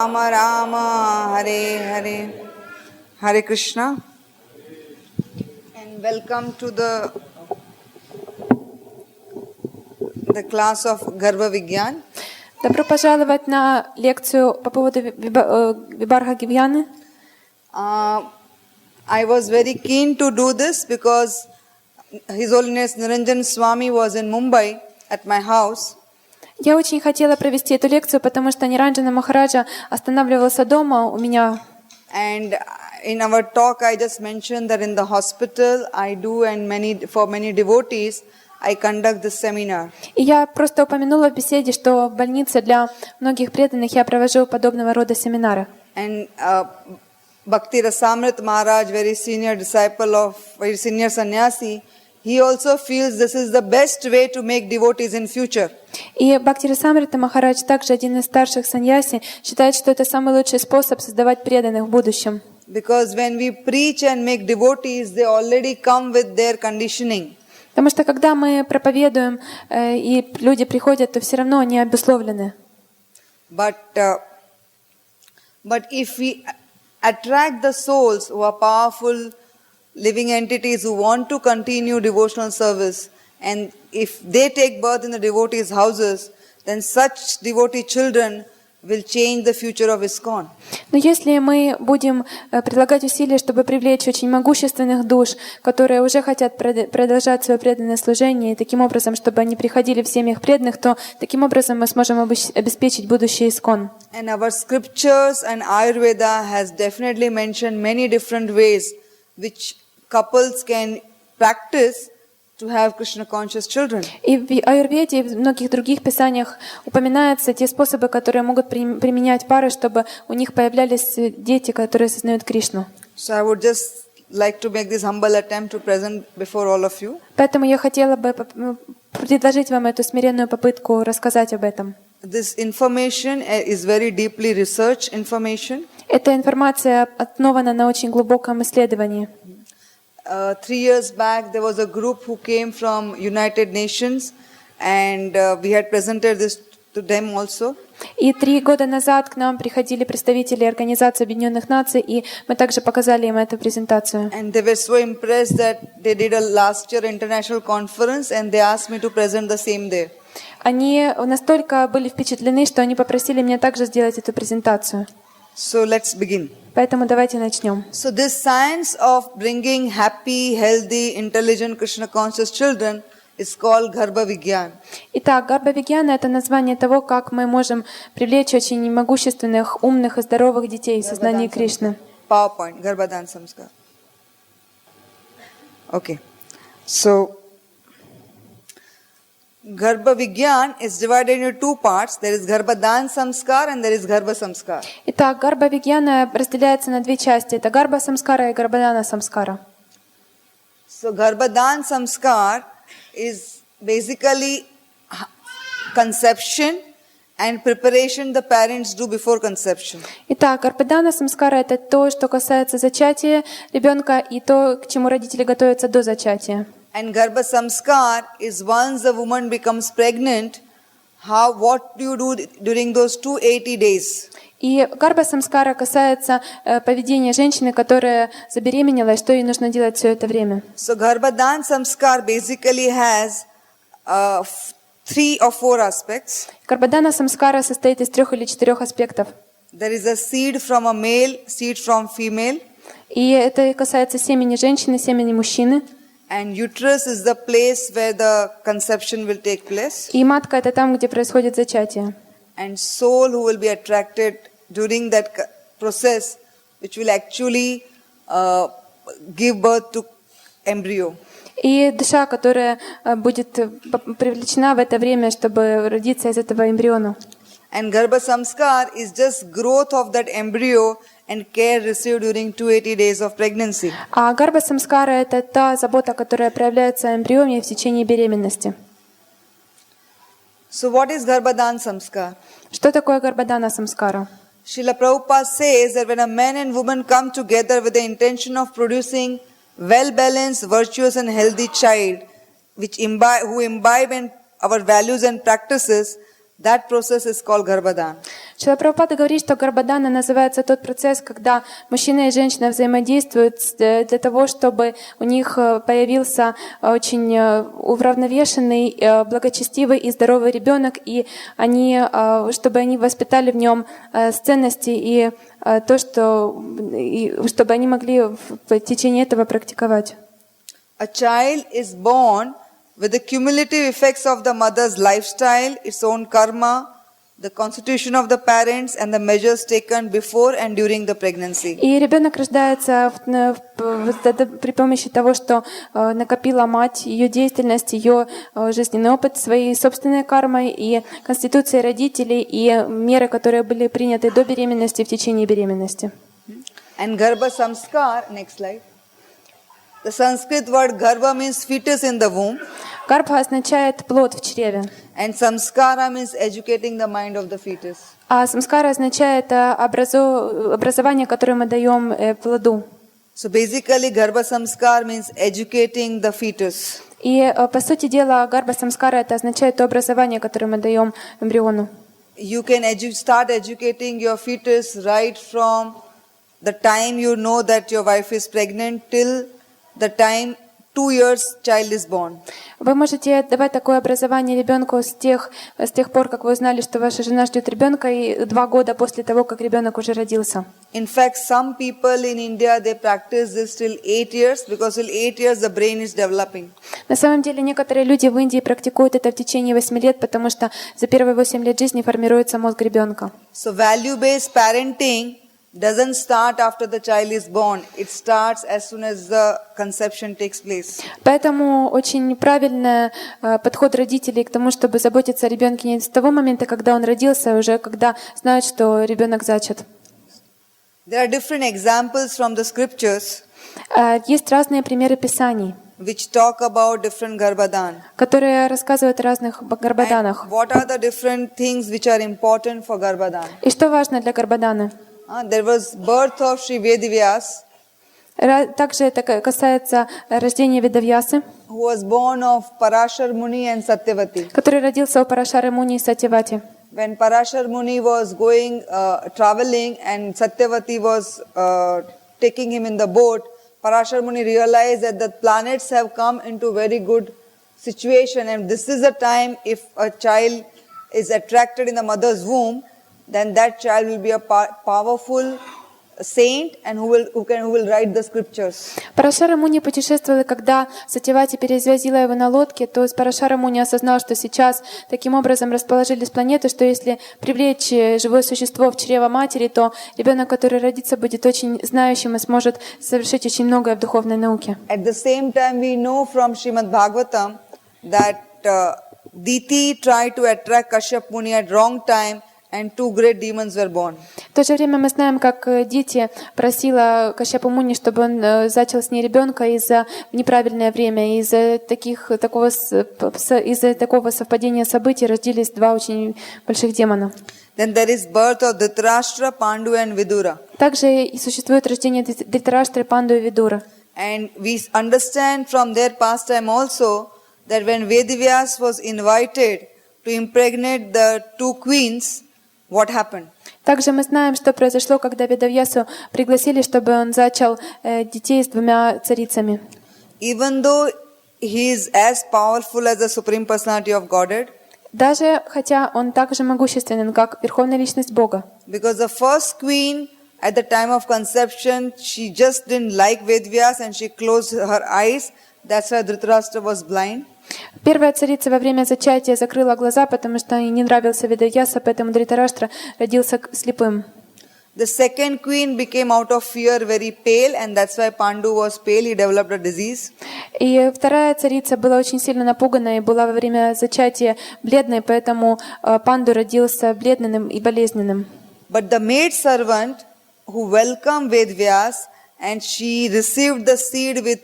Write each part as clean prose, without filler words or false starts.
Rama Rama, Hare Hare, Hare Krishna, and welcome to the class of Garbha Vigyan. Добро пожаловать на лекцию по поводу Вибарха Гивьяны. I was very keen to do this because His Holiness Niranjan Swami was in Mumbai at my house. Я очень хотела провести эту лекцию, потому что Ниранджана Махараджа останавливался дома у меня. And in our talk, I just mentioned that in the hospital I do, and for many devotees, I conduct this seminar. И я просто упомянула в беседе, что в больнице для многих преданных я провожу подобного рода семинары. And Bhakti Rasamrit Maharaj, very senior sannyasi, he also feels this is the best way to make devotees in future. И Бхакти Расамрита Махарадж, также один из старших саньяси, считает, что это самый лучший способ создавать преданных в будущем. Because when we preach and make devotees, they already come with their conditioning. Потому что когда мы проповедуем, и люди приходят, то все равно они обусловлены. But if we attract the souls who are powerful living entities who want to continue devotional service, and if they take birth in the devotees' houses, then such devotee children will change the future of ISKCON. Но если мы будем прилагать усилия, чтобы привлечь очень могущественных душ, которые уже хотят продолжать свое преданное служение, и таким образом, чтобы они приходили в семьях преданных, то таким образом мы сможем обеспечить будущее ISKCON. And our scriptures and Ayurveda has definitely mentioned many different ways which couples can practice to have Krishna conscious children. И в Аюрведе и в многих других писаниях упоминаются те способы, которые могут применять пары, чтобы у них появлялись дети, которые осознают Кришну. So I would just like to make this humble attempt to present before all of you. Поэтому я хотела бы предложить вам эту смиренную попытку рассказать об этом. This information is very deeply research information. Эта информация основана на очень глубоком исследовании. 3 years back, there was a group who came from United Nations, and we had presented this to them also. И 3 года назад к нам приходили представители Организации Объединенных Наций, и мы также показали им эту презентацию. And they were so impressed that they did a last year international conference, and they asked me to present the same day. Они настолько были впечатлены, что они попросили меня также сделать эту презентацию. So let's begin. Поэтому давайте начнем. So this science of bringing happy, healthy, intelligent, Krishna conscious children is called Garbha Vigyan. Итак, Гарбха Vigyan — это название того, как мы можем привлечь очень могущественных, умных и здоровых детей в сознании Кришны. PowerPoint, Garbhadhana-samskara. Okay. So Garbha Vigyan is divided into 2 parts. There is Garbhadhana-samskara and there is Garbha-samskara. Итак, Гарбха Vigyan разделяется на 2 части. Это Гарбха-самскара и Гарбхадхана-самскара. So Garbhadhana-samskara is basically conception and preparation the parents do before conception. Итак, Гарбхадхана-самскара — это то, что касается зачатия ребенка, и то, к чему родители готовятся до зачатия. And Garbha Samskar is once the woman becomes pregnant, what do you do during those 280 days? И Гарбха-самскара касается поведения женщины, которая забеременела, и что ей нужно делать все это время. So Garbhadhana-samskara basically has 3 or 4 aspects. Гарбхадхана-самскара состоит из 3 или 4 аспектов. There is a seed from a male, seed from female. И это касается семени женщины, семени мужчины. And uterus is the place where the conception will take place. И матка — это там, где происходит зачатие. And soul who will be attracted during that process, which will actually give birth to embryo. И душа, которая будет привлечена в это время, чтобы родиться из этого эмбриона. And Garbha Samskar is just growth of that embryo and care received during 280 days of pregnancy. А Гарбха-самскара — это та забота, которая проявляется в эмбрионе в течение беременности. So what is Garbhadhana-samskara? Что такое Гарбхадхана-самскара? Srila Prabhupada says that when a man and woman come together with the intention of producing well-balanced, virtuous and healthy child, who imbibe in our values and practices, That process is called Garbhadan. Шрила Прабхупада говорит, что Гарбхадхана называется тот процесс, когда мужчина и женщина взаимодействуют для того, чтобы у них появился очень уравновешенный, благочестивый и здоровый ребенок, и чтобы они воспитали в нем ценности и чтобы они могли в течение этого практиковать. A child is born with the cumulative effects of the mother's lifestyle, its own karma, the constitution of the parents, and the measures taken before and during the pregnancy. И ребенок рождается при помощи того, что накопила мать, ее деятельность, ее жизненный опыт, своей собственной кармой и конституцией родителей, и меры, которые были приняты до беременности и в течение беременности. And Garbha-samskara, next slide. The Sanskrit word Garbha means fetus in the womb, Гарбха означает плод в чреве, and samskara means educating the mind of the fetus. а самскара означает образование, которое мы даем плоду. So basically, Garbha-samskara means educating the fetus. И по сути дела, гарбха-самскара это означает то образование, которое мы даем эмбриону. You can start educating your fetus right from the time you know that your wife is pregnant till the time 2 years child is born. Вы можете давать такое образование ребенку с тех пор, как вы узнали, что ваша жена ждет ребенка, и 2 года после того, как ребенок уже родился. In fact, some people in India, they practice this till 8 years because till 8 years the brain is developing. На самом деле, некоторые люди в Индии практикуют это в течение 8 лет, потому что за первые 8 лет жизни формируется мозг ребенка. So value-based parenting doesn't start after the child is born. It starts as soon as the conception takes place. Поэтому очень правильный подход родителей к тому, чтобы заботиться о ребенке не с того момента, когда он родился, а уже когда знают, что ребенок зачат. There are different examples from the scriptures Есть разные примеры Писаний, which talk about different Garbhadan. которые рассказывают о разных Гарбхаданах. What are the different things which are important for Garbhadan? И что важно для Гарбхаданы? There was birth of Sri Vedavyas, Также это касается рождения Ведавьясы, who was born of Parashar Muni and Satyavati. который родился у Парашары Муни и Сатьявати. When Parashar Muni was going traveling and Satyavati was taking him in the boat, Parashar Muni realized that the planets have come into very good situation, and this is a time if a child is attracted in the mother's womb, then that child will be a powerful saint and who will write the scriptures. Парашара Муни путешествовал, и когда Сатьявати перезвозила его на лодке, то Парашара Муни осознал, что сейчас таким образом расположились планеты, что если привлечь живое существо в чрево матери, то ребенок, который родится, будет очень знающим и сможет совершить очень многое в духовной науке. At the same time, we know from Srimad Bhagavatam that Diti tried to attract Kashyap Muni at wrong time, and 2 great demons were born. В то же время мы знаем, как Дити просила Кашьяпу Муни, чтобы он зачал с ней ребенка в неправильное время. Из-за такого совпадения событий родились 2 очень больших демона. Then there is birth of Dhritarashtra, Pandu and Vidura. Также и существует рождение Дритараштры, Панду и Видуры. And we understand from their pastime also that when Vedavyas was invited to impregnate the 2 queens, what happened? Также мы знаем, что произошло, когда Ведавьясу пригласили, чтобы он зачал детей с 2 царицами. Even though he is as powerful as the Supreme Personality of Godhead, Даже хотя он так же могущественен, как Верховная Личность Бога. because the first queen at the time of conception, she just didn't like Vedavyas and she closed her eyes. That's why Dhritarashtra was blind. Первая царица во время зачатия закрыла глаза, потому что ей не нравился Ведавьяса, поэтому Дритараштра родился слепым. The second queen became out of fear very pale, and that's why Pandu was pale. He developed a disease. И вторая царица была очень сильно напугана и была во время зачатия бледной, поэтому Панду родился бледным и болезненным. But the maid servant who welcomed Vedavyas and she received the seed with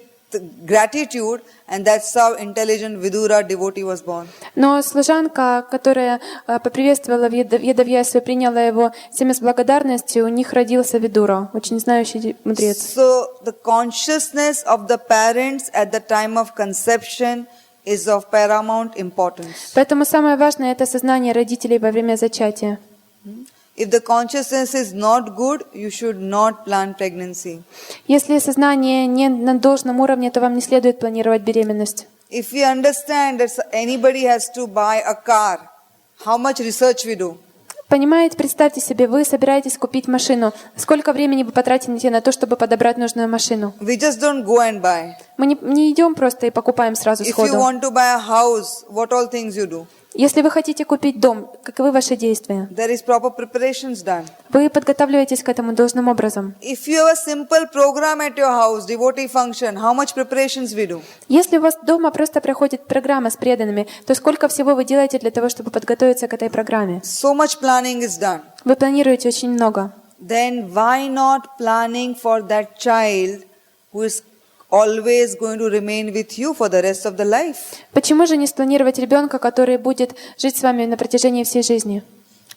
gratitude, and that's how intelligent Vidura devotee was born. Но служанка, которая поприветствовала Ведавьясу и приняла его семя с благодарностью, у них родился Видура, очень знающий мудрец. So the consciousness of the parents at the time of conception is of paramount importance. Поэтому самое важное — это сознание родителей во время зачатия. If the consciousness is not good, you should not plan pregnancy. Если сознание не на должном уровне, то вам не следует планировать беременность. If we understand that anybody has to buy a car, how much research we do? Понимаете, представьте себе, вы собираетесь купить машину. Сколько времени вы потратите на то, чтобы подобрать нужную машину? We just don't go and buy. Мы не идем просто и покупаем сразу If you сходу. want to buy a house, what all things you do? Если вы хотите купить дом, каковы ваши действия? There is proper preparations done. Вы подготавливаетесь к этому должным образом. If you have a simple program at your house, devotee function, how much preparations we do? Если у вас дома просто проходит программа с преданными, то сколько всего вы делаете для того, чтобы подготовиться к этой программе? So much planning is done. Вы планируете очень много. Then why not planning for that child who is always going to remain with you for the rest of the life? Почему же не спланировать ребенка, который будет жить с вами на протяжении всей жизни?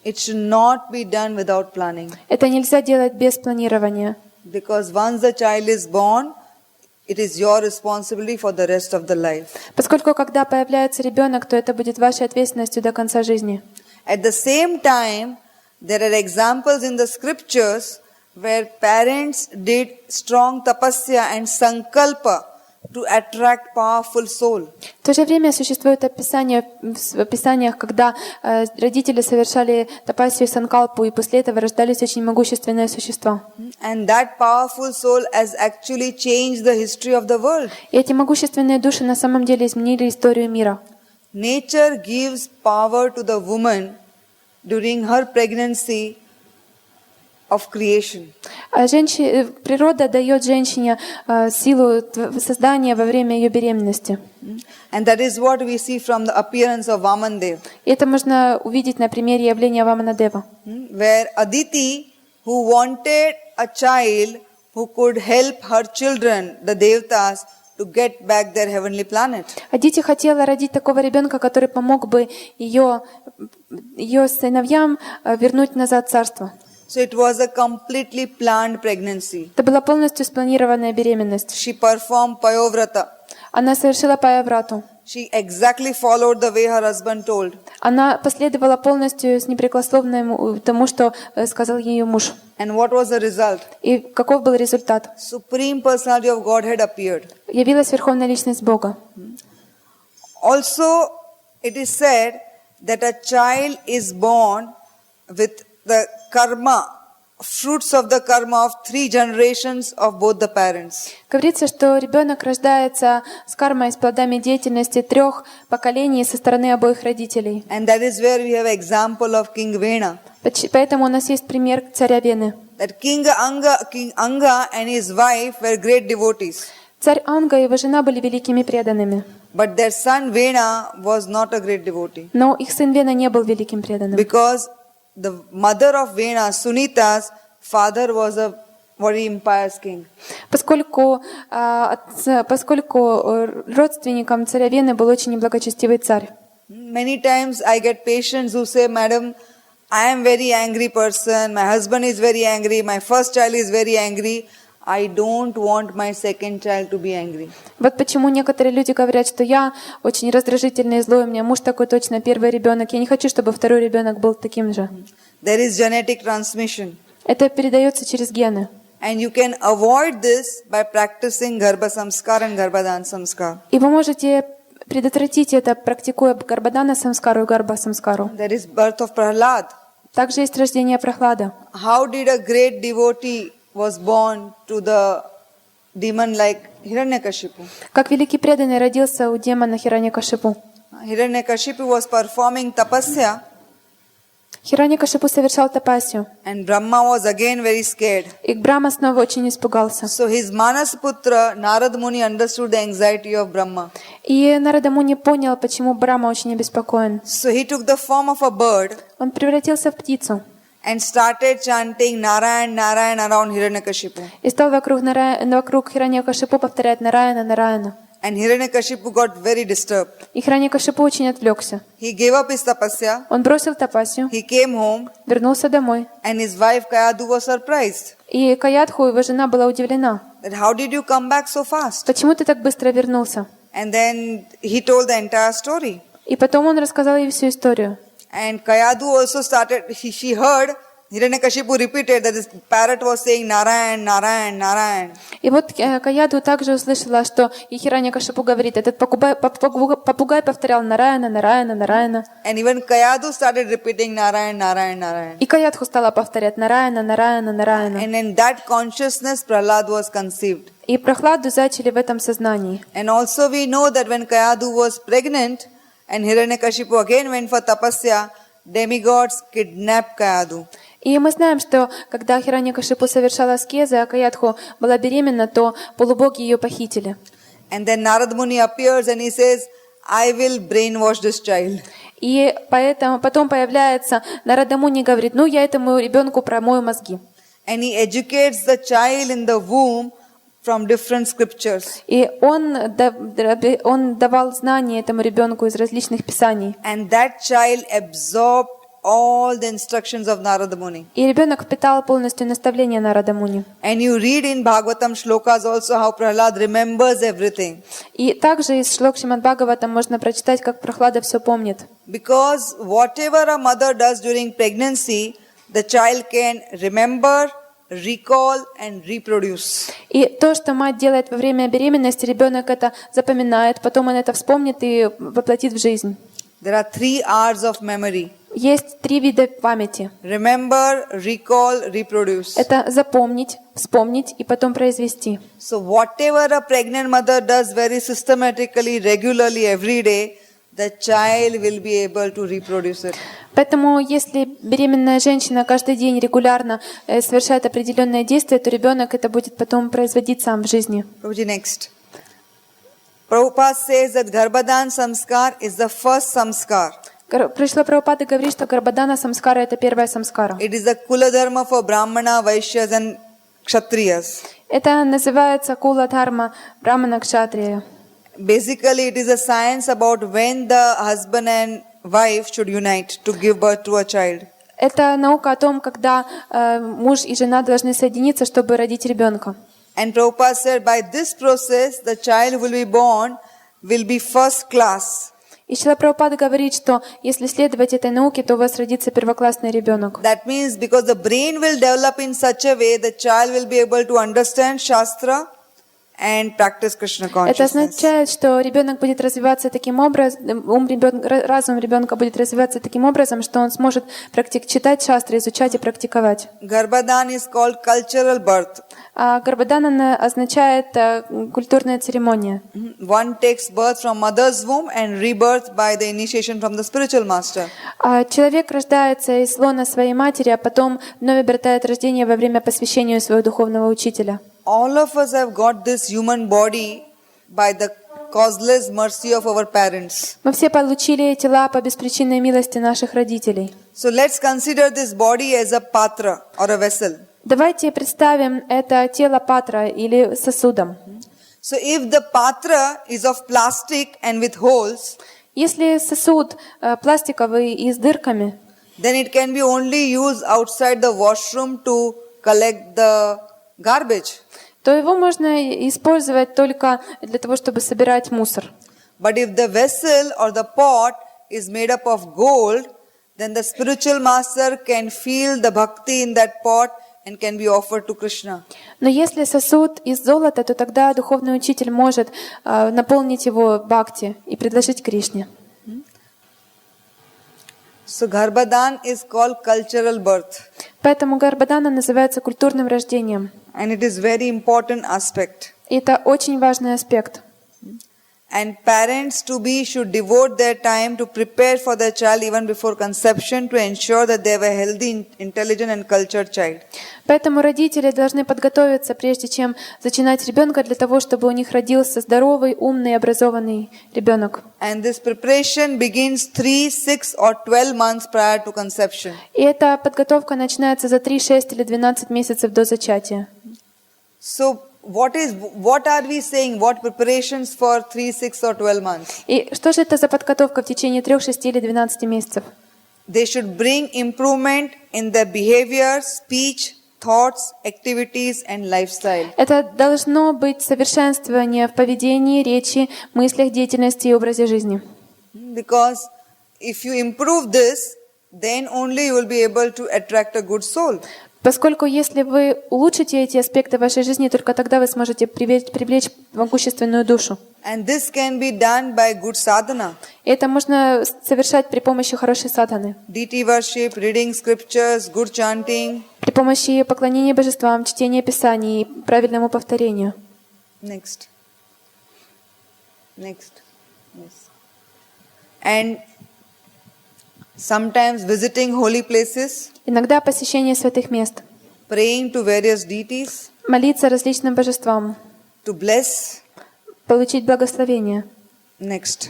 It should not be done without planning. Это нельзя делать без планирования. Because once the child is born, it is your responsibility for the rest of the life. Поскольку когда появляется ребенок, то это будет вашей ответственностью до конца жизни. At the same time, there are examples in the scriptures where parents did strong tapasya and sankalpa to attract powerful soul. В то же время существует описание в Писаниях, когда родители совершали тапасию и санкалпу, и после этого рождались очень могущественные существа. And that powerful soul has actually changed the history of the world. И эти могущественные души на самом деле изменили историю мира. Nature gives power to the woman during her pregnancy of creation. Природа дает женщине силу создания во время ее беременности. And that is what we see from the appearance of Vamandev. И это можно увидеть на примере явления Ваманадева, Where Aditi, who wanted a child who could help her children, the Devtas, to get back their heavenly planet. Адити хотела родить такого ребенка, который помог бы ее сыновьям вернуть назад царство. So it was a completely planned pregnancy. Это была полностью спланированная беременность. She performed Payovrata. Она совершила паяврату. She exactly followed the way her husband told. Она последовала полностью с непрекословно тому, что сказал ее муж. And what was the result? И каков был результат? Supreme Personality of Godhead appeared. Явилась Верховная Личность Бога. Also, it is said that a child is born with the karma, fruits of the karma of 3 generations of both the parents. Говорится, что ребенок рождается с кармой, с плодами деятельности 3 поколений со стороны обоих родителей. And that is where we have example of King Vena. Поэтому у нас есть пример царя Вены. That King Anga and his wife were great devotees. Царь Анга и его жена были великими преданными. But their son Vena was not a great devotee. Но их сын Вена не был великим преданным. Because the mother of Vena, Sunita's father, was a very impious king. Поскольку родственником царя Вены был очень неблагочестивый царь. Many times I get patients who say, Madam, I am very angry person, my husband is very angry, my first child is very angry, I don't want my second child to be angry. Вот почему некоторые люди говорят, что я очень раздражительный и злой, у меня муж такой точно, первый ребенок, я не хочу, чтобы второй ребенок был таким же. There is genetic transmission. Это передается через гены. And you can avoid this by practicing Garbha-samskara and Garbhadhana-samskara. И вы можете предотвратить это, практикуя Гарбхадхана-самскару и Гарбха-самскару. There is birth of Prahlad. Также есть рождение Прохлада. How did a great devotee was born to the demon like Hiranyakashipu? Как великий преданный родился у демона Хираньякашипу. Hiranyakashipu was performing tapasya, Хираньякашипу совершал тапасию, and Brahma was again very scared. и Брахма снова очень испугался. So his Manasputra, Narad Muni, understood the anxiety of Brahma. И Нарада Муни понял, почему Брахма очень обеспокоен. So he took the form of a bird Он превратился в птицу and started chanting Narayan, Narayan around Hiranyakashipu. и стал вокруг Хираньякашипу повторять Нараяна, Нараяна. And Hiranyakashipu got very disturbed. И Хираньякашипу очень отвлекся. He gave up his tapasya. Он бросил тапасию, He came home, вернулся домой. and his wife Kayadu was surprised. И Каядху, его жена, была удивлена. That how did you come back so fast? Почему ты так быстро вернулся? And then he told the entire story. И потом он рассказал ей всю историю. And Kayadu also started, she heard Hiranyakashipu repeated that this parrot was saying Narayan, Narayan, Narayan. И вот Каяду также услышала, что и Хираньякашипу говорит, этот попугай повторял Нараяна, Нараяна, Нараяна. And even Kayadu started repeating Narayan, Narayan, Narayan. И Каядху стала повторять Нараяна, Нараяна, Нараяна. And in that consciousness, Prahlad was conceived. И Прохладу зачали в этом сознании. And also we know that when Kayadu was pregnant and Hiranyakashipu again went for tapasya, demigods kidnapped Kayadu. И мы знаем, что когда Хираньякашипу совершала аскезы, а Каядху была беременна, то полубоги ее похитили. And then Narad Muni appears and he says, I will brainwash this child. И поэтому потом появляется Нарада Муни и говорит, ну я этому ребенку промою мозги. And he educates the child in the womb from different scriptures. И он давал знания этому ребенку из различных писаний. And that child absorbed all the instructions of Narada Muni. И ребенок впитал полностью наставления Нарада Муни. And you read in Bhagavatam shlokas also how Prahlad remembers everything. И также из шлок Шримад Бхагаватам можно прочитать, как Прохлада все помнит. Because whatever a mother does during pregnancy, the child can remember, recall and reproduce. И то, что мать делает во время беременности, ребенок это запоминает, потом он это вспомнит и воплотит в жизнь. There are 3 R's of memory. Есть 3 вида памяти. Remember, recall, reproduce. Это запомнить, вспомнить и потом произвести. So whatever a pregnant mother does very systematically, regularly, every day, the child will be able to reproduce it. Поэтому, если беременная женщина каждый день регулярно совершает определенные действия, то ребенок это будет потом производить сам в жизни. Prabhuji, next. Prabhupada says that Garbhadhana-samskara is the first samskar. Пришла Прабхупада и говорит, что Гарбхадхана-самскара это первая самскара. It is the Kula Dharma for Brahmana, Vaishyas and Kshatriyas. Это называется кула дхарма брамана кшатрия. Basically, it is a science about when the husband and wife should unite to give birth to a child. Это наука о том, когда муж и жена должны соединиться, чтобы родить ребенка. And Prabhupada said, by this process, the child will be born, will be first class. И Шрила Прабхупада говорит, что если следовать этой науке, то у вас родится первоклассный ребенок. That means because the brain will develop in such a way, the child will be able to understand Shastra and practice Krishna consciousness. Это означает, что ребенок будет развиваться таким образом, разум ребенка будет развиваться таким образом, что он сможет читать шастры, изучать и практиковать. Garbhadhan is called cultural birth. А Гарбхадхана означает культурная церемония. One takes birth from mother's womb and rebirth by the initiation from the spiritual master. Человек рождается из лона своей матери, а потом вновь обретает рождение во время посвящения своего духовного учителя. All of us have got this human body by the causeless mercy of our parents. Мы все получили тела по беспричинной милости наших родителей. So let's consider this body as a patra or a vessel. Давайте представим это тело патра или сосудом. So if the patra is of plastic and with holes, если сосуд пластиковый и с дырками, then it can be only used outside the washroom to collect the garbage. То его можно использовать только для того, чтобы собирать мусор. But if the vessel or the pot is made up of gold, then the spiritual master can feel the bhakti in that pot and can be offered to Krishna. Но если сосуд из золота, то тогда духовный учитель может наполнить его бхакти и предложить Кришне. So Garbhadhan is called cultural birth. Поэтому Гарбхадхана называется культурным рождением. And it is very important aspect. И это очень важный аспект. And parents to be should devote their time to prepare for their child even before conception to ensure that they have a healthy, intelligent and cultured child. Поэтому родители должны подготовиться, прежде чем зачинать ребенка, для того, чтобы у них родился здоровый, умный, образованный ребенок. And this preparation begins 3, 6 or 12 months prior to conception. И эта подготовка начинается за 3, 6 или 12 месяцев до зачатия. So what are we saying? What preparations for 3, 6 or 12 months? И что же это за подготовка в течение 3, 6 или 12 месяцев? They should bring improvement in their behavior, speech, thoughts, activities, and lifestyle. Это должно быть совершенствование в поведении, речи, мыслях, деятельности и образе жизни. Because if you improve this, then only you will be able to attract a good soul. Поскольку если вы улучшите эти аспекты вашей жизни, только тогда вы сможете привлечь могущественную душу. And this can be done by good sadhana. И это можно совершать при помощи хорошей садханы, Deity worship, reading scriptures, good chanting. при помощи поклонения божествам, чтения писаний, правильному повторению. Next. Yes. And sometimes visiting holy places, Иногда посещение святых мест, praying to various deities, молиться различным божествам, to bless. получить благословение. Next.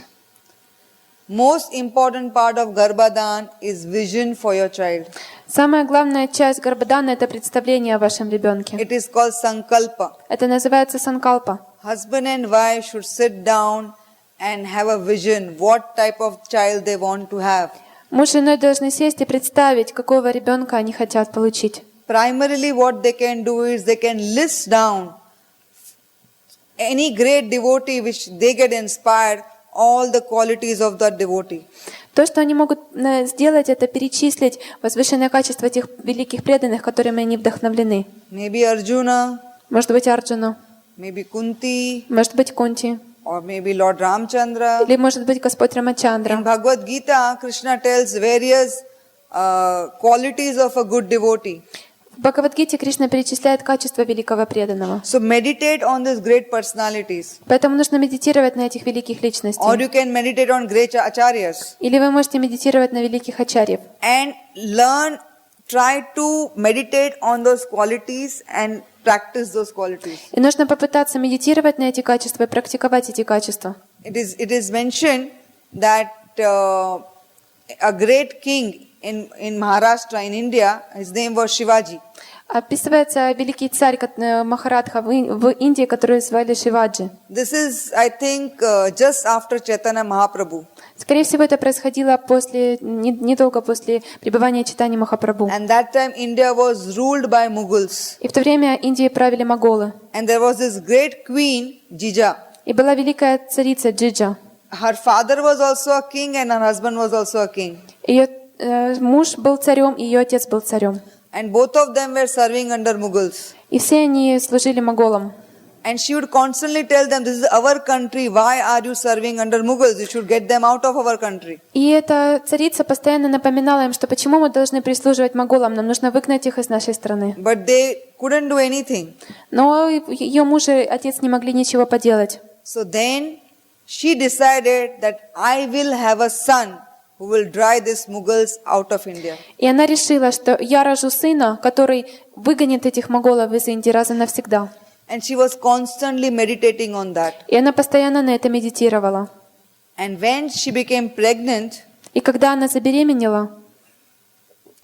Most important part of Garbhadan is vision for your child. Самая главная часть Гарбхадана — это представление о вашем ребенке. It is called Sankalpa. Это называется санкалпа. Husband and wife should sit down and have a vision what type of child they want to have. Муж и жена должны сесть и представить, какого ребенка они хотят получить. Primarily what they can do is they can list down any great devotee which they get inspired, all the qualities of that devotee. То, что они могут сделать, это перечислить возвышенное качество тех великих преданных, которыми они вдохновлены. Maybe Arjuna, Может быть, Арджуну, maybe Kunti, может быть, Кунти, or maybe Lord Ramchandra. или, может быть, Господь In Рамачандра. Bhagavad Gita, Krishna tells various qualities of a good devotee. В Бхагавад-гите Кришна перечисляет качества великого преданного. So meditate on these great personalities. Поэтому нужно медитировать на этих великих Or личностей. you can meditate on great acharyas. Или вы можете медитировать на великих ачарьев. And try to meditate on those qualities and practice those qualities. И нужно попытаться медитировать на эти качества и практиковать эти качества. It is mentioned that a great king in Maharashtra, in India, his name was Shivaji. Описывается великий царь Махарадха в Индии, который звали Шиваджи. This is, I think, just after Chaitanya Mahaprabhu. Скорее всего, это происходило недолго после пребывания Чайтаньи Махапрабху. And that time India was ruled by Mughals. И в то время Индией правили моголы. And there was this great queen, Jija. И была великая царица Джиджа. Her father was also a king and her husband was also a king. Ее муж был царем, и ее отец был царем. And both of them were serving under Mughals. И все они служили моголам. And she would constantly tell them, this is our country, why are you serving under Mughals? You should get them out of our country. И эта царица постоянно напоминала им, что почему мы должны прислуживать моголам, нам нужно выгнать их из нашей страны. But they couldn't do anything. Но ее муж и отец не могли ничего поделать. So then she decided that I will have a son who will drive these Mughals out of India. И она решила, что я рожу сына, который выгонит этих моголов из Индии раз и навсегда. And she was constantly meditating on that. И она постоянно на это медитировала. And when she became pregnant, И когда она забеременела,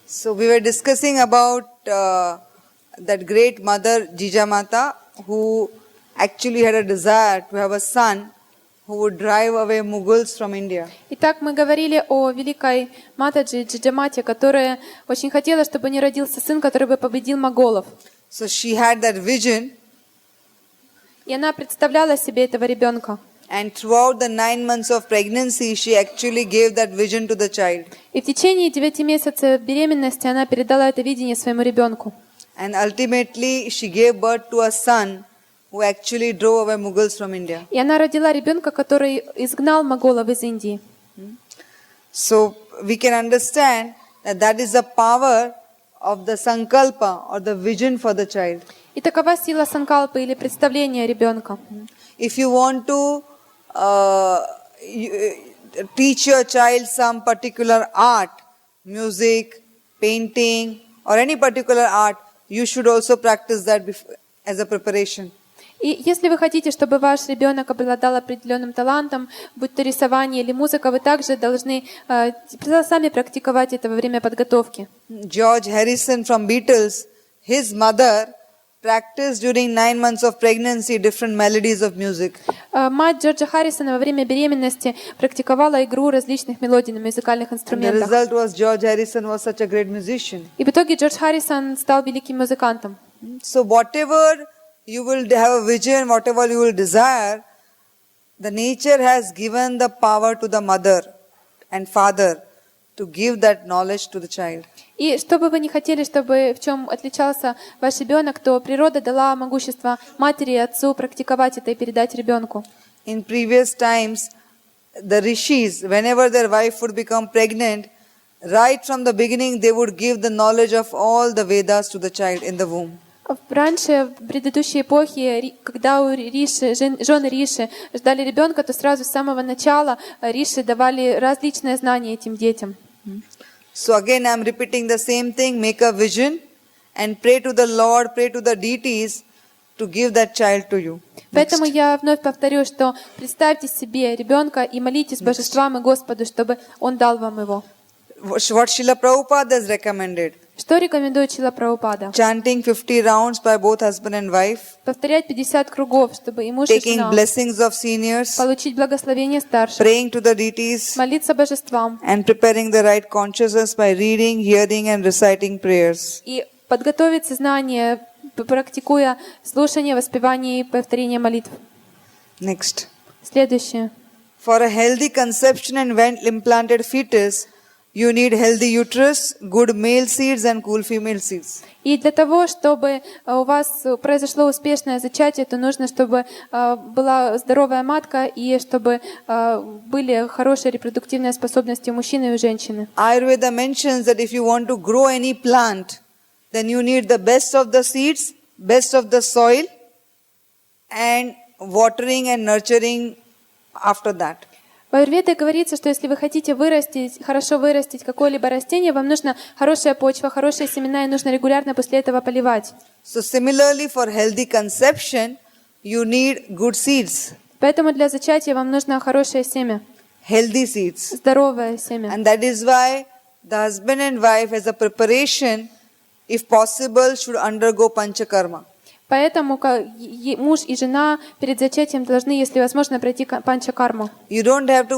so we were discussing about that great mother Jijamata who actually had a desire to have a son who would drive away Mughals from India. Итак, мы говорили о великой Матаджи Джиджамате, которая очень хотела, чтобы у нее родился сын, который бы победил моголов. So she had that vision, И она представляла себе этого ребенка. and throughout the 9 months of pregnancy, she actually gave that vision to the child. И в течение 9 месяцев беременности она передала это видение своему ребенку. And ultimately, she gave birth to a son who actually drove away Mughals from India. И она родила ребенка, который изгнал моголов из Индии. So we can understand that that is the power of the sankalpa or the vision for the child. И такова сила санкалпы или представления ребенка. If you want to teach your child some particular art, music, painting, or any particular art, you should also practice that as a preparation. И если вы хотите, чтобы ваш ребенок обладал определенным талантом, будь то рисование или музыка, вы также должны сами практиковать это во время подготовки. George Harrison from Beatles, his mother practiced during 9 months of pregnancy different melodies of music. Мать Джорджа Харрисона во время беременности практиковала игру различных мелодий на музыкальных And the инструментах. result was George Harrison was such a great musician. И в итоге Джордж Харрисон стал великим музыкантом. So whatever you will have a vision, whatever you will desire, the nature has given the power to the mother and father to give that knowledge to the child. И что бы вы ни хотели, чтобы в чем отличался ваш ребенок, то природа дала могущество матери и отцу практиковать это и передать ребенку. In previous times, the rishis, whenever their wife would become pregnant, right from the beginning they would give the knowledge of all the Vedas to the child in the womb. Раньше, в предыдущей эпохе, когда у жены Риши ждали ребенка, то сразу с самого начала Риши давали различные знания этим детям. So again I'm repeating the same thing, make a vision and pray to the Lord, pray to the deities to give that child to you. Поэтому я вновь повторю, что представьте себе ребенка и молитесь божествам и Господу, чтобы Он дал вам его. What Srila Prabhupada has recommended. Что рекомендует Шрила Прабхупада? Chanting 50 rounds by both husband and wife, Повторять 50 кругов, чтобы и муж, и taking жена blessings of seniors, получить благословение старших, praying to the deities, молиться божествам and preparing the right consciousness by reading, hearing and reciting prayers. и подготовить сознание, практикуя слушание, воспевание и повторение молитв. Next. Следующее. For a healthy conception and well-implanted fetus, you need healthy uterus, good male seeds and cool female seeds. И для того, чтобы у вас произошло успешное зачатие, то нужно, чтобы была здоровая матка и чтобы были хорошие репродуктивные способности у мужчины и у женщины. Ayurveda mentions that if you want to grow any plant, then you need the best of the seeds, best of the soil, and watering and nurturing after that. В Аюрведе говорится, что если вы хотите хорошо вырастить какое-либо растение, вам нужна хорошая почва, хорошие семена, и нужно регулярно после этого поливать. So similarly, for healthy conception, you need good seeds, Поэтому для зачатия вам нужно хорошее семя, healthy seeds. здоровое семя. And that is why the husband and wife, as a preparation, if possible, should undergo panchakarma. Поэтому муж и жена перед зачатием должны, если возможно, пройти панчакарму. You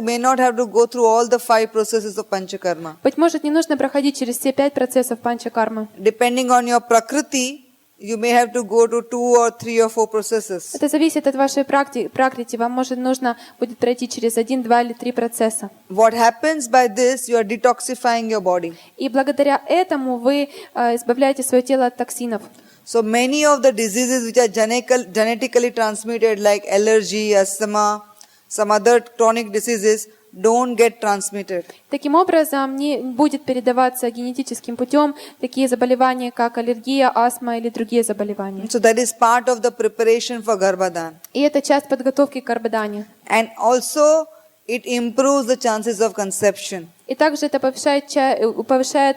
may not have to go through all the 5 processes of panchakarma. Быть может, не нужно проходить через все 5 процессов панчакармы. Depending on your prakriti, you may have to go to 2 or 3 or 4 processes. Это зависит от вашей пракрити. Вам нужно будет пройти через 1, 2 или 3 процесса. What happens by this, you are detoxifying your body. И благодаря этому вы избавляете свое тело от токсинов. So many of the diseases which are genetically transmitted, like allergy, asthma, some other chronic diseases, don't get transmitted. Таким образом, не будет передаваться генетическим путем такие заболевания, как аллергия, астма или другие заболевания. So that is part of the preparation for Garbhadhan. И это часть подготовки к Гарбхадане. And also, it improves the chances of conception. И также это повышает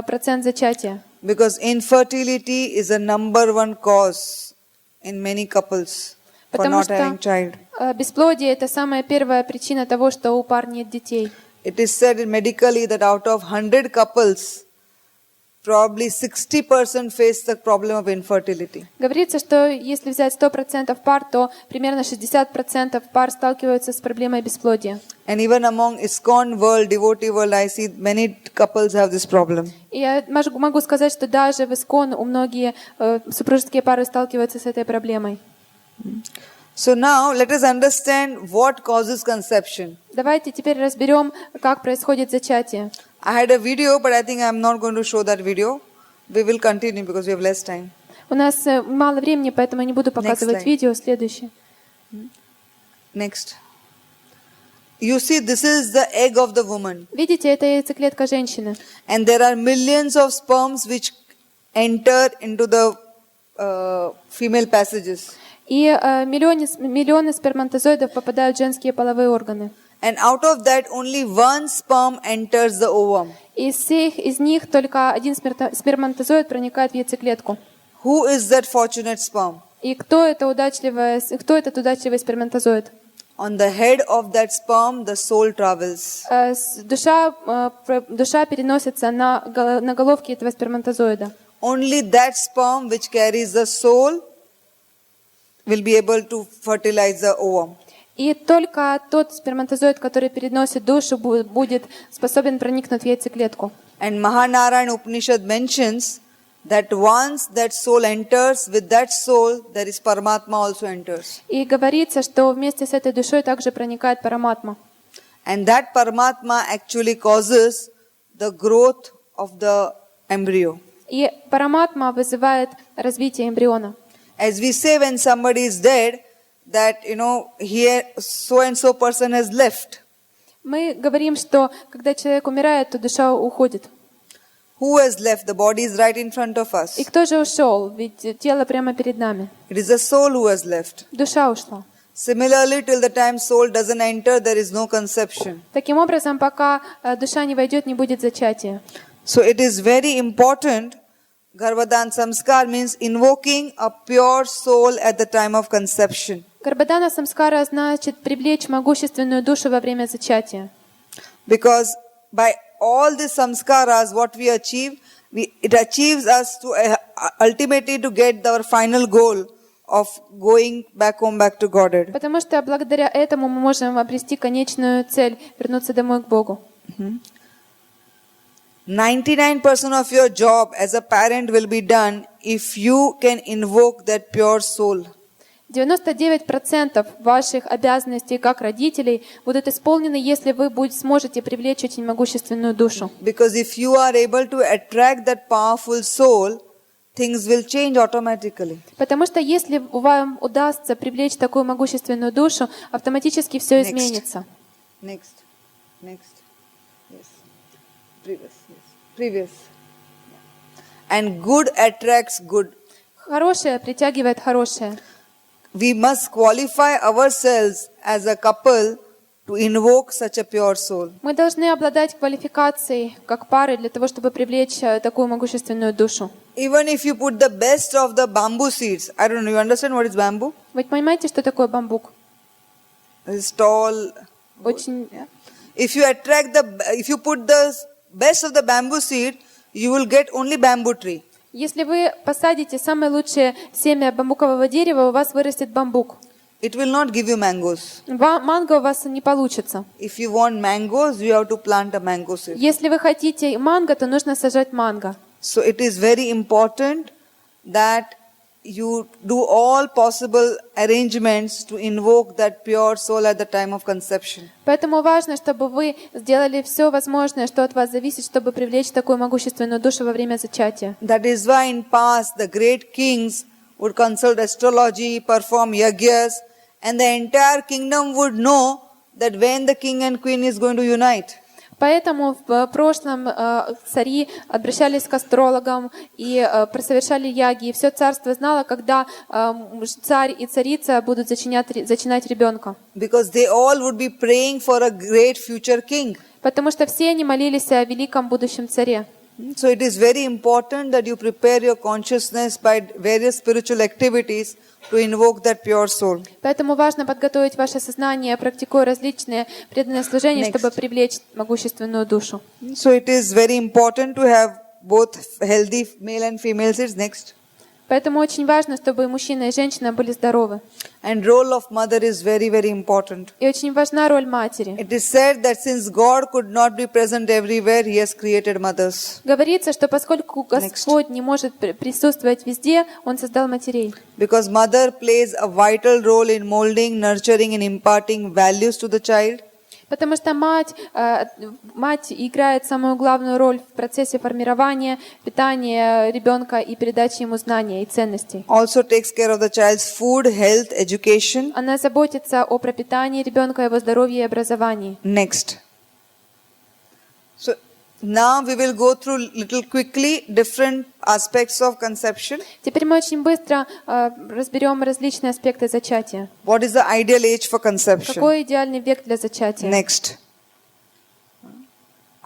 процент зачатия. Because infertility is a #1 cause in many couples for Потому not having child. что бесплодие — это самая первая причина того, что у пар нет детей. It is said medically that out of 100 couples, probably 60% face the problem of infertility. Говорится, что если взять 100% пар, то примерно 60% пар сталкиваются с проблемой бесплодия. And even among ISKCON world, devotee world, I see many couples have this problem. И я могу сказать, что даже в ИСККОН многие супружеские пары сталкиваются с этой проблемой. So now let us understand what causes conception. Давайте теперь разберем, как происходит зачатие. I had a video, but I think I'm not going to show that video. We will continue because we have less time. У нас мало времени, поэтому я не буду показывать видео. Следующее. Next. You see, this is the egg of the woman. Видите, это яйцеклетка женщины. And there are millions of sperms which enter into the female passages. И миллионы сперматозоидов попадают в женские половые органы. And out of that, only one sperm enters the ovum. Из них только один сперматозоид проникает в яйцеклетку. Who is that fortunate sperm? И кто этот удачливый сперматозоид? On the head of that sperm, the soul travels. Душа переносится на головке этого сперматозоида. only that sperm which carries the soul will be able to fertilize the ovum. И только тот сперматозоид, который переносит душу, будет способен проникнуть в яйцеклетку. And Mahanarayana Upanishad mentions that once that soul enters, with that soul there is Paramatma also enters. И говорится, что вместе с этой душой также проникает Параматма. And that Paramatma actually causes the growth of the embryo. И Параматма вызывает развитие эмбриона. As we say when somebody is dead, that, here so and so person has left. Мы говорим, что когда человек умирает, то душа уходит. Who has left? The body is right in front of us. И кто же ушел? Ведь тело прямо перед нами. It is the soul who has left. Душа ушла. Similarly, till the time soul doesn't enter, there is no conception. Таким образом, пока душа не войдет, не будет зачатия. So it is very important. Garbhadhana-samskara means invoking a pure soul at the time of conception. Гарбхадхана-самскара значит привлечь могущественную душу во время зачатия. Because by all these samskaras, what we achieve, it achieves us to ultimately to get our final goal of going back home, back to Godhead. Потому что благодаря этому мы можем обрести конечную цель, вернуться домой к Богу. 99% of your job as a parent will be done if you can invoke that pure soul. 99% ваших обязанностей как родителей будут исполнены, если вы сможете привлечь очень могущественную душу. Because if you are able to attract that powerful soul, things will change automatically. Потому что если вам удастся привлечь такую могущественную душу, автоматически все изменится. Next. Yes. Previous. And good attracts good. Хорошее притягивает хорошее. We must qualify ourselves as a couple to invoke such a pure soul. Мы должны обладать квалификацией как пары для того, чтобы привлечь такую могущественную душу. Even if you put the best of the bamboo seeds, I don't know, you understand what is bamboo? Вы понимаете, что такое бамбук? It's tall. Очень... If you put the best of the bamboo seed, you will get only bamboo tree. Если вы посадите самое лучшее семя бамбукового дерева, у вас вырастет бамбук. It will not give you mangoes. Манго у вас не получится. If you want mangoes, you have to plant a mango seed. Если вы хотите манго, то нужно сажать манго. So it is very important that you do all possible arrangements to invoke that pure soul at the time of conception. Поэтому важно, чтобы вы сделали все возможное, что от вас зависит, чтобы привлечь такую могущественную душу во время зачатия. That is why in past the great kings would consult astrology, perform yagyas, and the entire kingdom would know that when the king and queen is going to unite. Поэтому в прошлом цари обращались к астрологам и совершали яги, и все царство знало, когда царь и царица будут зачинать ребенка. Because they all would be praying for a great future king. Потому что все они молились о великом будущем царе. So it is very important that you prepare your consciousness by various spiritual activities to invoke that pure soul. Поэтому важно подготовить ваше сознание, практикуя различные преданные служения, чтобы привлечь могущественную душу. So it is very important to have both healthy male and female seeds. Next. Поэтому очень важно, чтобы и мужчина, и женщина были здоровы. And role of mother is very, very important. И очень важна роль матери. It is said that since God could not be present everywhere, He has created mothers. Говорится, что поскольку Господь не может присутствовать везде, Он создал матерей. Because mother plays a vital role in molding, nurturing and imparting values to the child. Потому что мать играет самую главную роль в процессе формирования, питания ребенка и передачи ему знания и ценностей. Also takes care of the child's food, health, education. Она заботится о пропитании ребенка, его здоровье и образовании. Next. So now we will go through little quickly different aspects of conception. Теперь мы очень быстро разберем различные аспекты зачатия. What is the ideal age for conception? Какой идеальный век для зачатия? Next.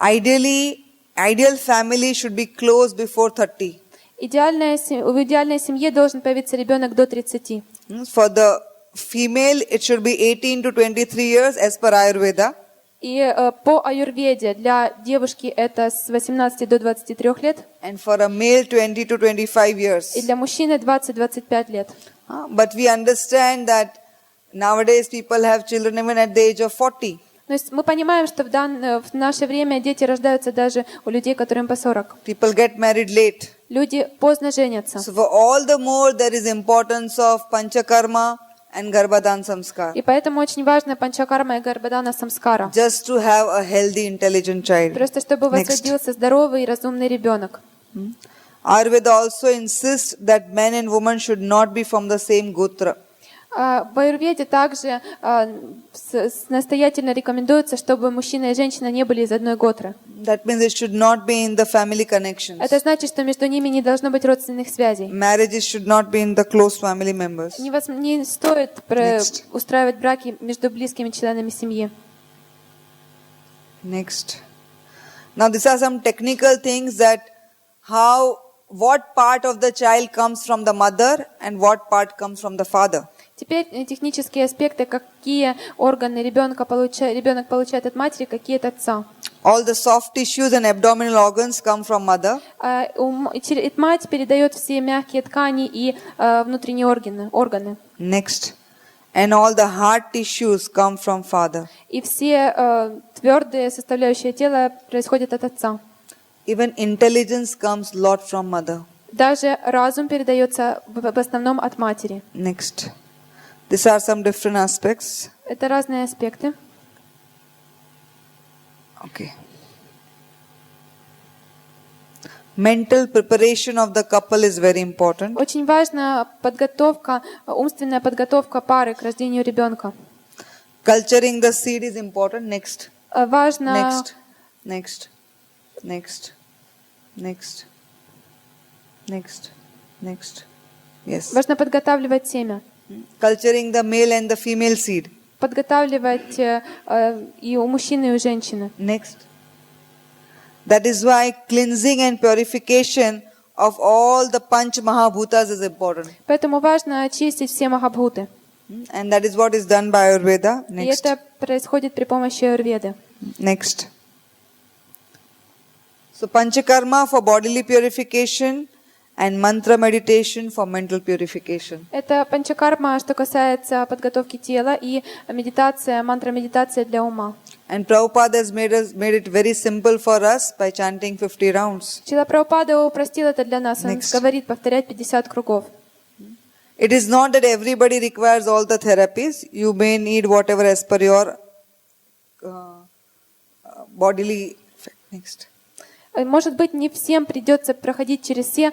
Ideal family should be close before 30. В идеальной семье должен появиться ребенок до 30. For the female, it should be 18 to 23 years as per Ayurveda. И по аюрведе для девушки это с 18 до 23 лет, and for a male 20 to 25 years. и для мужчины 20-25 лет. But we understand that nowadays people have children even at the age of 40. То есть мы понимаем, что в наше время дети рождаются даже у людей, которым по 40. People get married late. Люди поздно женятся. So for all the more there is importance of panchakarma and Garbhadhana-samskara. И поэтому очень важно панчакарма и Гарбхадхана-самскара. Just to have a healthy, intelligent child. Просто чтобы у вас родился здоровый и разумный ребенок. Ayurveda also insists that men and women should not be from the same gotra. В аюрведе также настоятельно рекомендуется, чтобы мужчина и женщина не были из одной готры. That means it should not be in the family connections. Это значит, что между ними не должно быть родственных связей. Marriages should not be in the close family members. Не стоит устраивать браки между близкими членами семьи. Next. Now these are some technical things that what part of the child comes from the mother and what part comes from the father. Теперь технические аспекты, какие органы ребенок получает от матери, какие от отца. All the soft tissues and abdominal organs come from mother. Мать передает все мягкие ткани и внутренние органы. Next. And all the hard tissues come from father. И все твердые составляющие тела происходят от отца. Even intelligence comes a lot from mother. Даже разум передается в основном от матери. Next. These are some different aspects. Это разные аспекты. Okay. Mental preparation of the couple is very important. Очень важна умственная подготовка пары к рождению ребенка. Culturing the seed is important. Next. Важно. Next. Yes. Важно подготавливать семя. Culturing the male and the female seed. Подготавливать и у мужчины, и у женщины. Next. That is why cleansing and purification of all the Panch Mahabhutas is important. Поэтому важно очистить все махабхуты. And that is what is done by Ayurveda. И Next. это происходит при помощи аюрведы. Next. So Panchakarma for bodily purification and mantra meditation for mental purification. Это панчакарма, что касается подготовки тела, и мантра-медитация для ума. And Prabhupada has made it very simple for us by chanting 50 rounds. Шрила Прабхупада упростил это для нас. Он говорит повторять 50 кругов. It is not that everybody requires all the therapies. You may need whatever as per your bodily effect. Next. Может быть, не всем придется проходить через все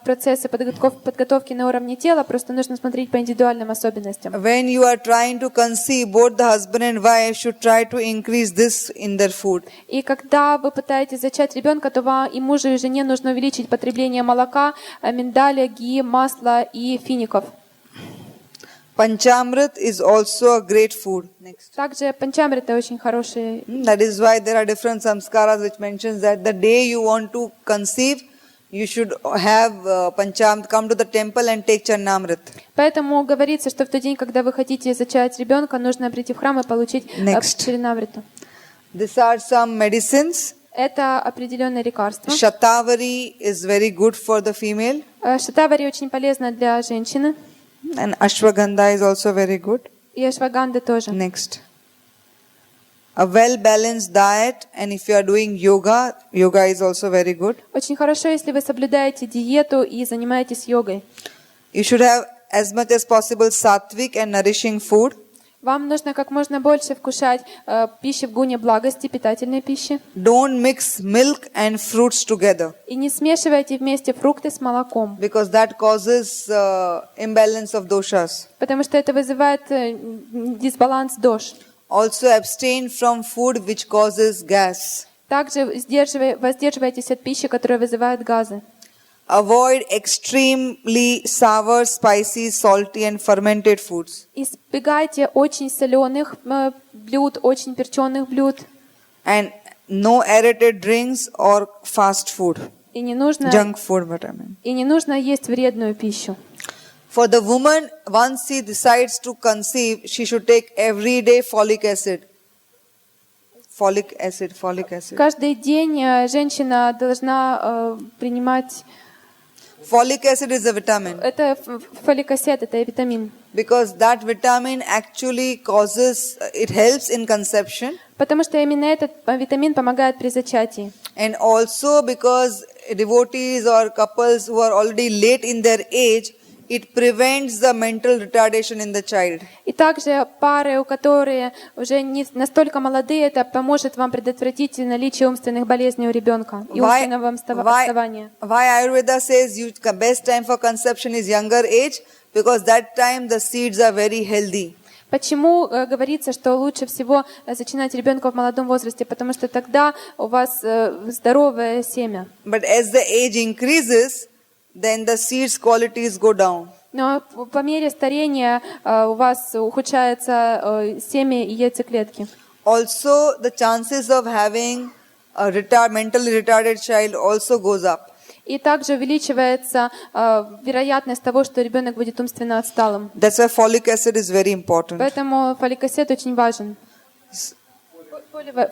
процессы подготовки на уровне тела, просто нужно смотреть по индивидуальным особенностям. When you are trying to conceive, both the husband and wife should try to increase this in their food. И когда вы пытаетесь зачать ребенка, то вам и мужу, и жене нужно увеличить потребление молока, миндаля, ги, масла и фиников. Panchamrit is also a great food. Next. Также панчамрита очень хороший. That is why there are different samskaras which mentions that the day you want to conceive, you should have panchamrit, come to the temple and take charnamrit. Поэтому говорится, что в тот день, когда вы хотите зачать ребенка, нужно прийти в храм и получить чарнамриту. These are some medicines. Это определенное лекарство. Shatavari is very good for the female. Шатавари очень полезно для женщины. And ashwagandha is also very good. И ашваганда тоже. Next. A well-balanced diet, and if you are doing yoga is also very good. Очень хорошо, если вы соблюдаете диету и занимаетесь йогой. You should have as much as possible sattvic and nourishing food. Вам нужно как можно больше вкушать пищи в гуне благости, питательной пищи. Don't mix milk and fruits together. И не смешивайте вместе фрукты с молоком. Because that causes imbalance of doshas. Потому что это вызывает дисбаланс дош. Also abstain from food which causes gas. Также воздерживайтесь от пищи, которая вызывает газы. Avoid extremely sour, spicy, salty and fermented foods. Избегайте очень соленых блюд, очень перченых блюд. And no aerated drinks or fast food. И не нужно Junk food, what I mean. И не нужно есть вредную пищу. For the woman, once she decides to conceive, she should take every day folic acid. Folic acid. Каждый день женщина должна принимать... Folic acid is a vitamin Это фолик акид, это витамин. because that vitamin actually it helps in conception, Потому что именно этот витамин помогает при зачатии. and also because devotees or couples who are already late in their age, it prevents the mental retardation in the child. И также пары, у которых уже не настолько молодые, это поможет вам предотвратить наличие умственных болезней у ребенка и умственного отставания. Why Ayurveda says best time for conception is younger age? Because that time the seeds are very healthy. Почему говорится, что лучше всего зачинать ребенка в молодом возрасте? Потому что тогда у вас здоровое семя. But as the age increases, then the seeds qualities go down. Но по мере старения у вас ухудшается семя и яйцеклетки. Also, the chances of having a mentally retarded child also goes up. И также увеличивается вероятность того, что ребенок будет умственно отсталым. That's why folic acid is very important. Поэтому фолик акид очень важен.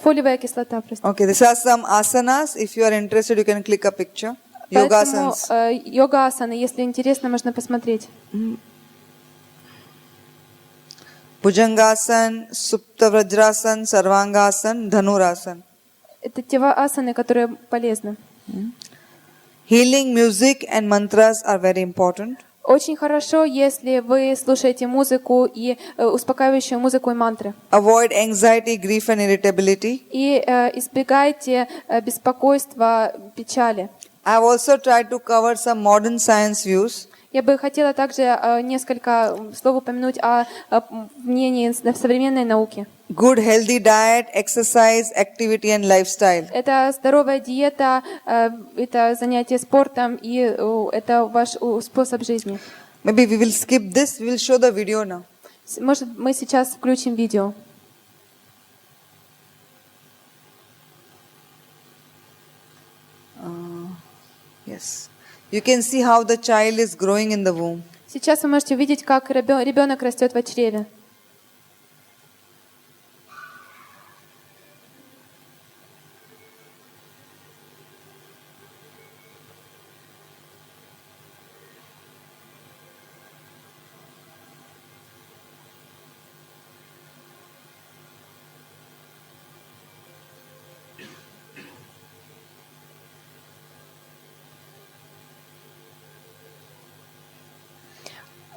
Фолиевая кислота, простите. Okay, these are some asanas. If you are interested, you can click a picture. Поэтому Yogasanas. йога-асаны, если интересно, можно посмотреть. Bhujangasan, Suptavrajrasan, Sarvangasan, Dhanurasan. Это те асаны, которые полезны. Healing music and mantras are very important. Очень хорошо, если вы слушаете музыку и успокаивающую музыку и мантры. Avoid anxiety, grief and irritability. И избегайте беспокойства, печали. I have also tried to cover some modern science views. Я бы хотела также несколько слов упомянуть о мнении современной науки. Good healthy diet, exercise, activity and lifestyle. Это здоровая диета, это занятие спортом и это ваш способ жизни. Maybe we will skip this. We will show the video now. Может, мы сейчас включим видео. Yes. You can see how the child is growing in the womb. Сейчас вы можете увидеть, как ребенок растет в чреве.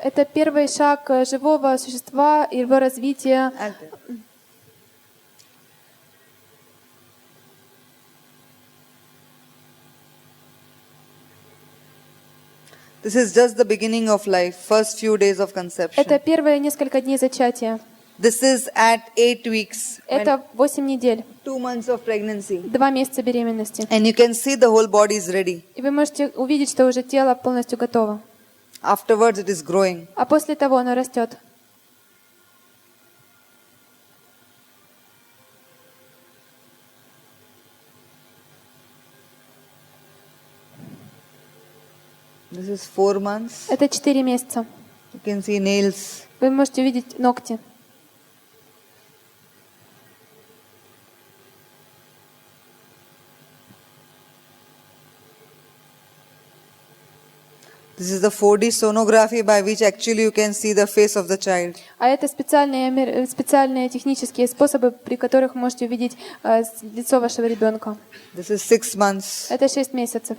Это первый шаг живого существа и его развития. This is just the beginning of life, first few days of conception. Это первые несколько дней зачатия. This is at 8 weeks. Это 8 недель. 2 months of pregnancy. 2 месяца беременности. And you can see the whole body is ready. И вы можете увидеть, что уже тело полностью готово. Afterwards it is growing. А после того оно растет. This is 4 months. Это 4 месяца. You can see nails. Вы можете увидеть ногти. This is the 4D sonography by which actually you can see the face of the child. А это специальные технические способы, при которых можете увидеть лицо вашего ребенка. This is 6 months. Это 6 месяцев.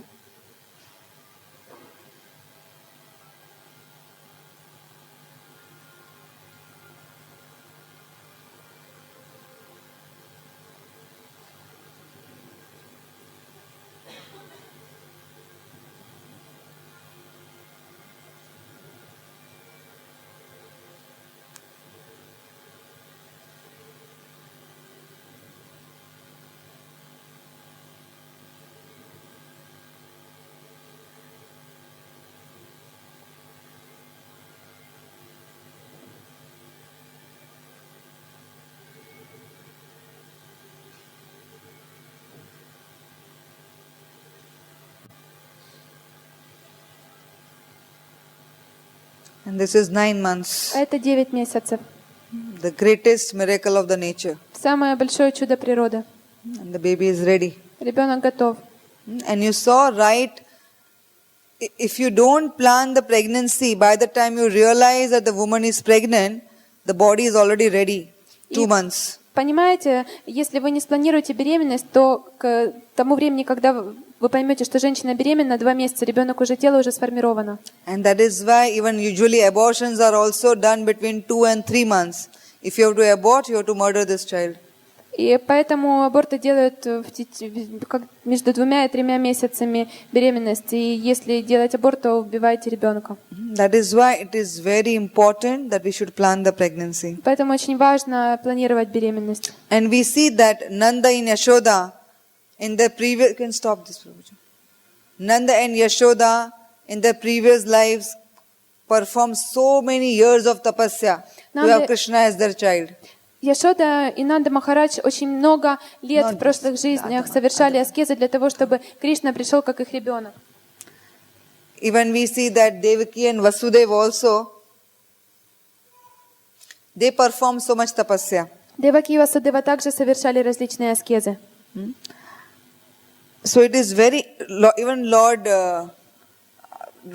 And this is 9 months. Это 9 месяцев. The greatest miracle of the nature. Самое большое чудо природы. And the baby is ready. Ребенок готов. And you saw, right, if you don't plan the pregnancy, by the time you realize that the woman is pregnant, the body is already ready. 2 months. Понимаете, если вы не спланируете беременность, то к тому времени, когда вы поймете, что женщина беременна, 2 месяца, ребенок уже, тело уже сформировано. And that is why even usually abortions are also done between 2 and 3 months. If you have to abort, you have to murder this child. И поэтому аборты делают между 2 и 3 месяцами беременности. И если делать аборт, то убиваете ребенка. That is why it is very important that we should plan the pregnancy. Поэтому очень важно планировать беременность. And we see that Nanda and Yashoda in their previous... Can stop this. Nanda and Yashoda in their previous lives performed so many years of tapasya to have Krishna as their child. Яшода и Нанда Махарадж очень много лет в прошлых жизнях совершали аскезы для того, чтобы Кришна пришел как их ребенок. Even we see that Devaki and Vasudeva also, they perform so much tapasya. Деваки и Васудева также совершали различные аскезы. So it is very, even Lord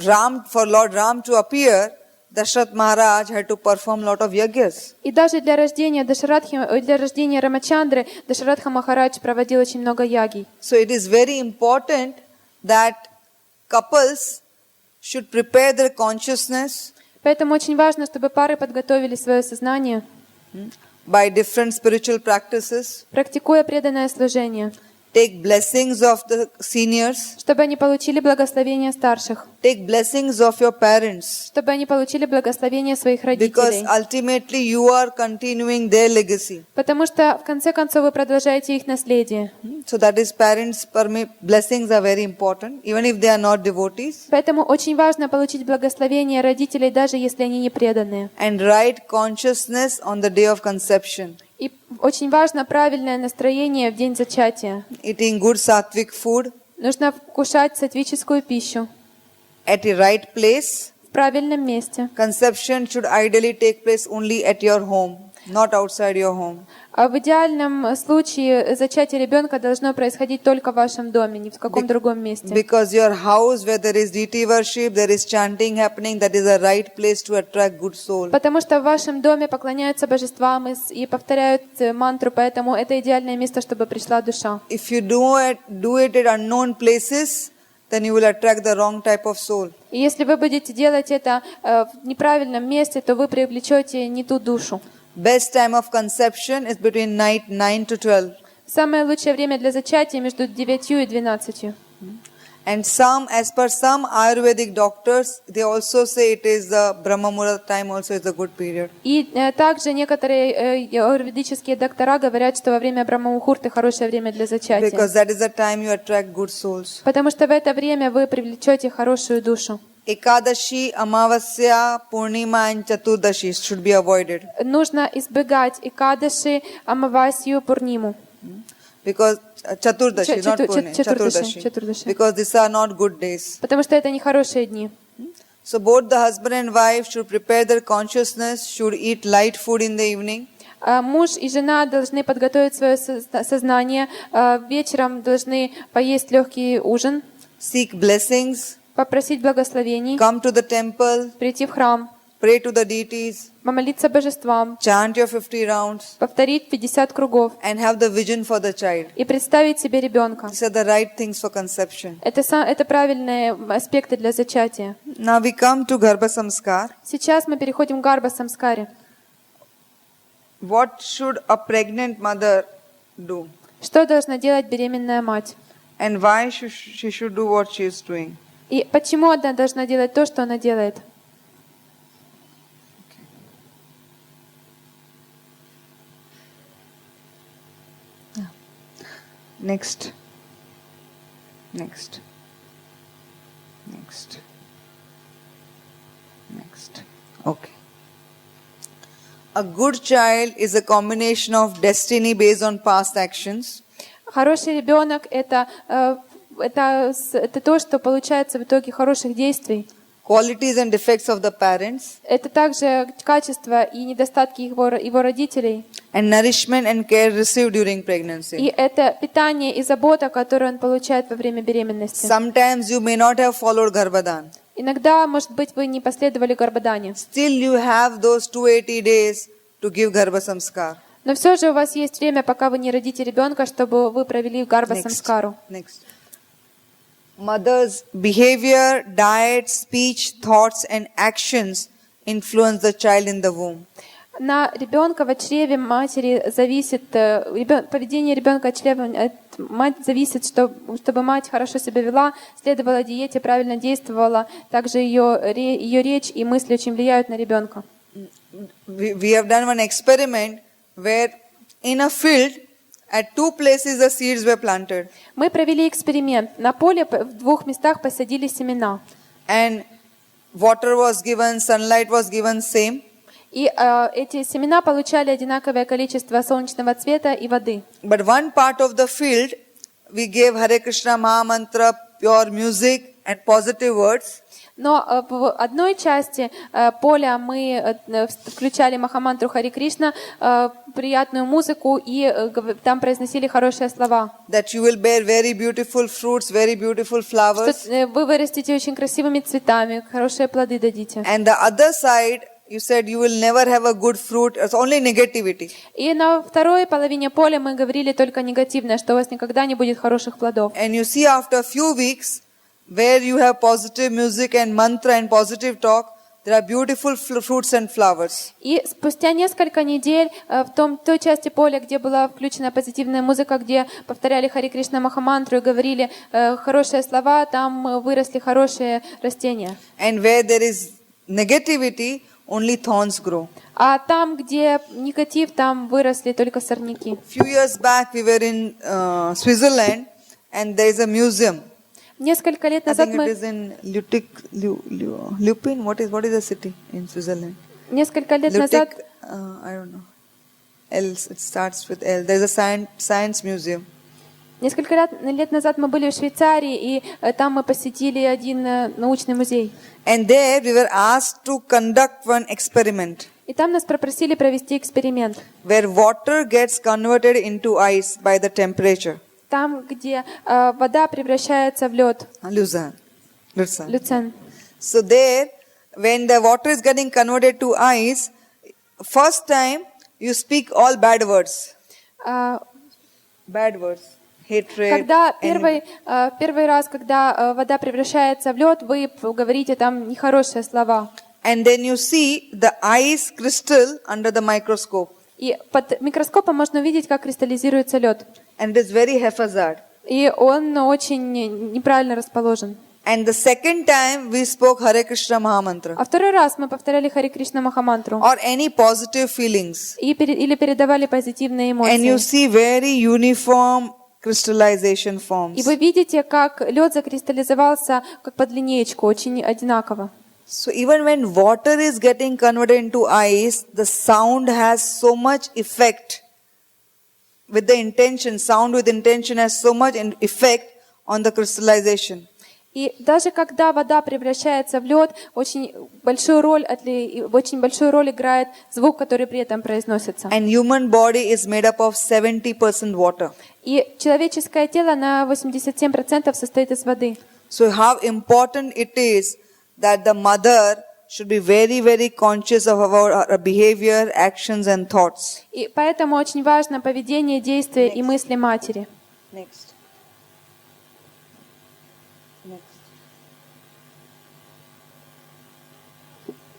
Ram, for Lord Ram to appear, Dashrath Maharaj had to perform lot of yagyas. И даже для рождения Рамачандры Дашарадха Махарадж проводил очень много ягий. So it is very important that couples should prepare their consciousness Поэтому очень важно, чтобы пары подготовили свое сознание, by different spiritual practices, практикуя преданное служение, take blessings of the seniors, чтобы они получили благословение старших, take blessings of your parents, чтобы они получили благословение своих because родителей. ultimately you are continuing their legacy. Потому что, в конце концов, вы продолжаете их наследие. So that is parents' blessings are very important, even if they are not devotees. Поэтому очень важно получить благословение родителей, даже если они не преданные. And right consciousness on the day of conception. И очень важно правильное настроение в день зачатия. Eating good sattvic food Нужно вкушать сатвическую пищу at a right place. в правильном месте. Conception should ideally take place only at your home, not outside your home. А в идеальном случае зачатие ребенка должно происходить только в вашем доме, ни в каком другом месте. Because your house where there is deity worship, there is chanting happening, that is a right place to attract good soul. Потому что в вашем доме поклоняются божествам и повторяют мантру, поэтому это идеальное место, чтобы пришла душа. If you do it at unknown places, then you will attract the wrong type of soul. И если вы будете делать это в неправильном месте, то вы привлечете не ту душу. Best time of conception is between night 9 to 12. Самое лучшее время для зачатия между 9 и 12. And as per some Ayurvedic doctors, they also say it is the Brahma Muhurta time also is a good period. И также некоторые аюрведические доктора говорят, что во время Брахма-мухурты хорошее время для зачатия. Because that is the time you attract good souls. Потому что в это время вы привлечете хорошую душу. Ekadashi, Amavasya, Purnima and Chaturdashi should be avoided. Нужно избегать Экадаши, Амавасью, Пурниму. Because Chaturdashi, not Purnima, Chaturdashi. Because these are not good days. Потому что это не хорошие дни. So both the husband and wife should prepare their consciousness, should eat light food in the evening. Муж и жена должны подготовить свое сознание, вечером должны поесть легкий ужин, Seek blessings, попросить благословений, come to the temple, прийти в храм, pray to the deities, помолиться божествам, chant your 50 rounds, повторить 50 кругов and have the vision for the child. и представить себе ребенка. These are the right things for conception. Это правильные аспекты для зачатия. Now we come to Garbha-samskara. Сейчас мы переходим к Гарбха-самскаре. What should a pregnant mother do? Что должна делать беременная мать? And why she should do what she is doing? И почему она должна делать то, что она делает? Next. Okay. A good child is a combination of destiny based on past actions. Хороший ребенок это то, что получается в итоге хороших действий. qualities and defects of the parents, Это также качества и недостатки его родителей. and nourishment and care received during И pregnancy. это питание и забота, которую он получает во время беременности. Sometimes you may not have followed Garbhadan. Иногда, может быть, вы не последовали Гарбхадане. Still you have those 280 days to give Garbha-samskar. Но все же у вас есть время, пока вы не родите ребенка, чтобы вы провели Гарбха-самскару. Next. Mother's behavior, diet, speech, thoughts and actions influence the child in the womb. На ребенка в чреве матери зависит, поведение ребенка от чрева мать зависит, чтобы мать хорошо себя вела, следовала диете, правильно действовала. Также ее речь и мысли очень влияют на ребенка. We have done one experiment where in a field at 2 places the seeds were planted. Мы провели эксперимент. На поле в 2 местах посадили семена. And water was given, sunlight was given same. И эти семена получали одинаковое количество солнечного света и воды. But one part of the field we gave Hare Krishna Maha Mantra, pure music and positive words. Но в одной части поля мы включали Махамантру Харе Кришна, приятную музыку, и там произносили хорошие слова. That you will bear very beautiful fruits, very beautiful flowers. Что вы вырастите очень красивыми цветами, хорошие плоды дадите. And the other side, you said you will never have a good fruit, it's only negativity. И на второй половине поля мы говорили только негативное, что у вас никогда не будет хороших плодов. And you see after a few weeks, where you have positive music and mantra and positive talk, there are beautiful fruits and flowers. И спустя несколько недель в той части поля, где была включена позитивная музыка, где повторяли Харе Кришна Махамантру и говорили хорошие слова, там выросли хорошие растения. And where there is negativity, only thorns grow. А там, где негатив, там выросли только сорняки. Few years back, we were in Switzerland, and there is a museum. Несколько лет I назад think it is in Lupin. What is the city in Switzerland? Несколько лет назад I don't know. It starts with L. There is a science museum. Несколько лет назад мы были в Швейцарии, и там мы посетили один научный музей. And there we were asked to conduct one experiment И там нас попросили провести эксперимент. where water gets converted into ice by the temperature. Там, где вода превращается в лед. Lucerne. Люцен. So there, when the water is getting converted to ice, first time you speak all bad words. Bad words. Hatred. Когда первый раз, когда вода превращается в лед, вы говорите там нехорошие слова. And then you see the ice crystal under the microscope. И под микроскопом можно увидеть, как кристаллизируется лед. And it is very haphazard. И он очень неправильно расположен. And the second time we spoke Hare Krishna Maha Mantra. А второй раз мы повторяли Харе Кришна Махамантру. Or any positive feelings. Или передавали позитивные эмоции. And you see very uniform crystallization forms. И вы видите, как лед закристаллизовался как под линеечку, очень одинаково. So even when water is getting converted into ice, the sound has so much effect. With the intention, sound with intention has so much effect on the crystallization. И даже когда вода превращается в лед, очень большую роль играет звук, который при этом произносится. And human body is made up of 70% water. И человеческое тело на 87% состоит из воды. So how important it is that the mother should be very, very conscious of her behavior, actions and thoughts. И поэтому очень важно поведение, действия и мысли матери. Next.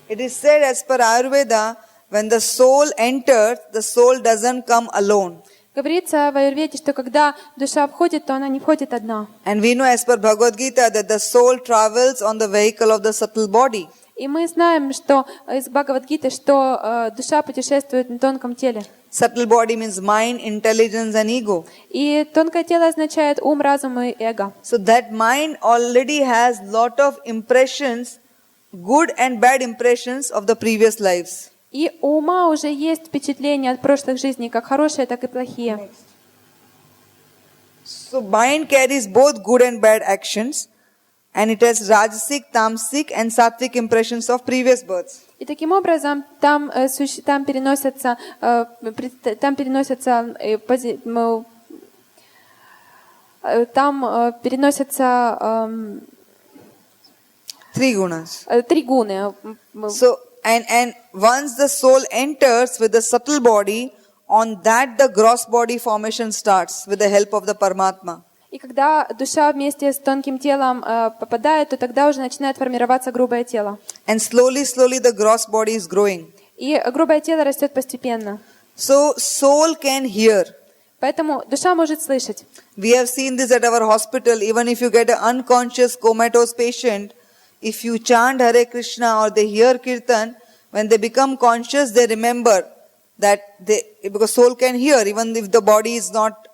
It is said as per Ayurveda, when the soul enters, the soul doesn't come alone. Говорится в Аюрведе, что когда душа входит, то она не входит одна. And we know as per Bhagavad Gita that the soul travels on the vehicle of the subtle body. И мы знаем, что из Бхагавад-гиты, что душа путешествует на тонком теле. Subtle body means mind, intelligence and ego. И тонкое тело означает ум, разум и эго. So that mind already has lot of impressions, good and bad impressions of the previous lives. И у ума уже есть впечатления от прошлых жизней, как хорошие, так и плохие. So mind carries both good and bad actions. And it has Rajasic, Tamasic and Sattvic impressions of previous births. И таким образом там переносятся Three gunas. 3 гуны. So, and once the soul enters with the subtle body, on that the gross body formation starts with the help of the Paramatma. И когда душа вместе с тонким телом попадает, то тогда уже начинает формироваться грубое тело. And slowly the gross body is growing. И грубое тело растет постепенно. So soul can hear. Поэтому душа может слышать. We have seen this at our hospital. Even if you get an unconscious comatose patient, if you chant Hare Krishna or they hear Kirtan, when they become conscious, they remember that because soul can hear even if the body is not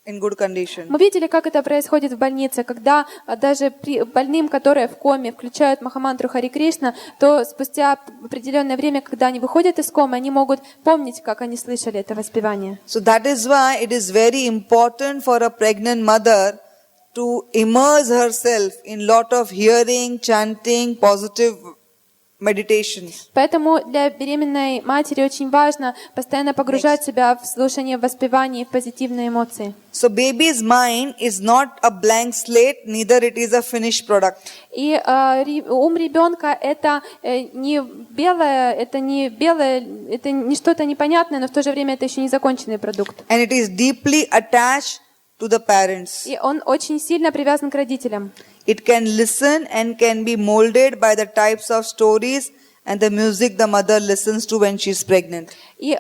in good condition. Мы видели, как это происходит в больнице, когда даже при больным, которые в коме, включают Махамантру Хари Кришна, то спустя определенное время, когда они выходят из комы, они могут помнить, как они слышали это воспевание. So that is why it is very important for a pregnant mother to immerse herself in lot of hearing, chanting, positive meditations. Поэтому для беременной матери очень важно постоянно погружать себя в слушание, в воспевание, в позитивные эмоции. So baby's mind is not a blank slate, neither it is a finished product. И ум ребенка это не белое, это не что-то непонятное, но в то же время это еще не законченный продукт. And it is deeply attached to the parents. И он очень сильно привязан к родителям. It can listen and can be molded by the types of stories and the music the mother listens to when she is pregnant. И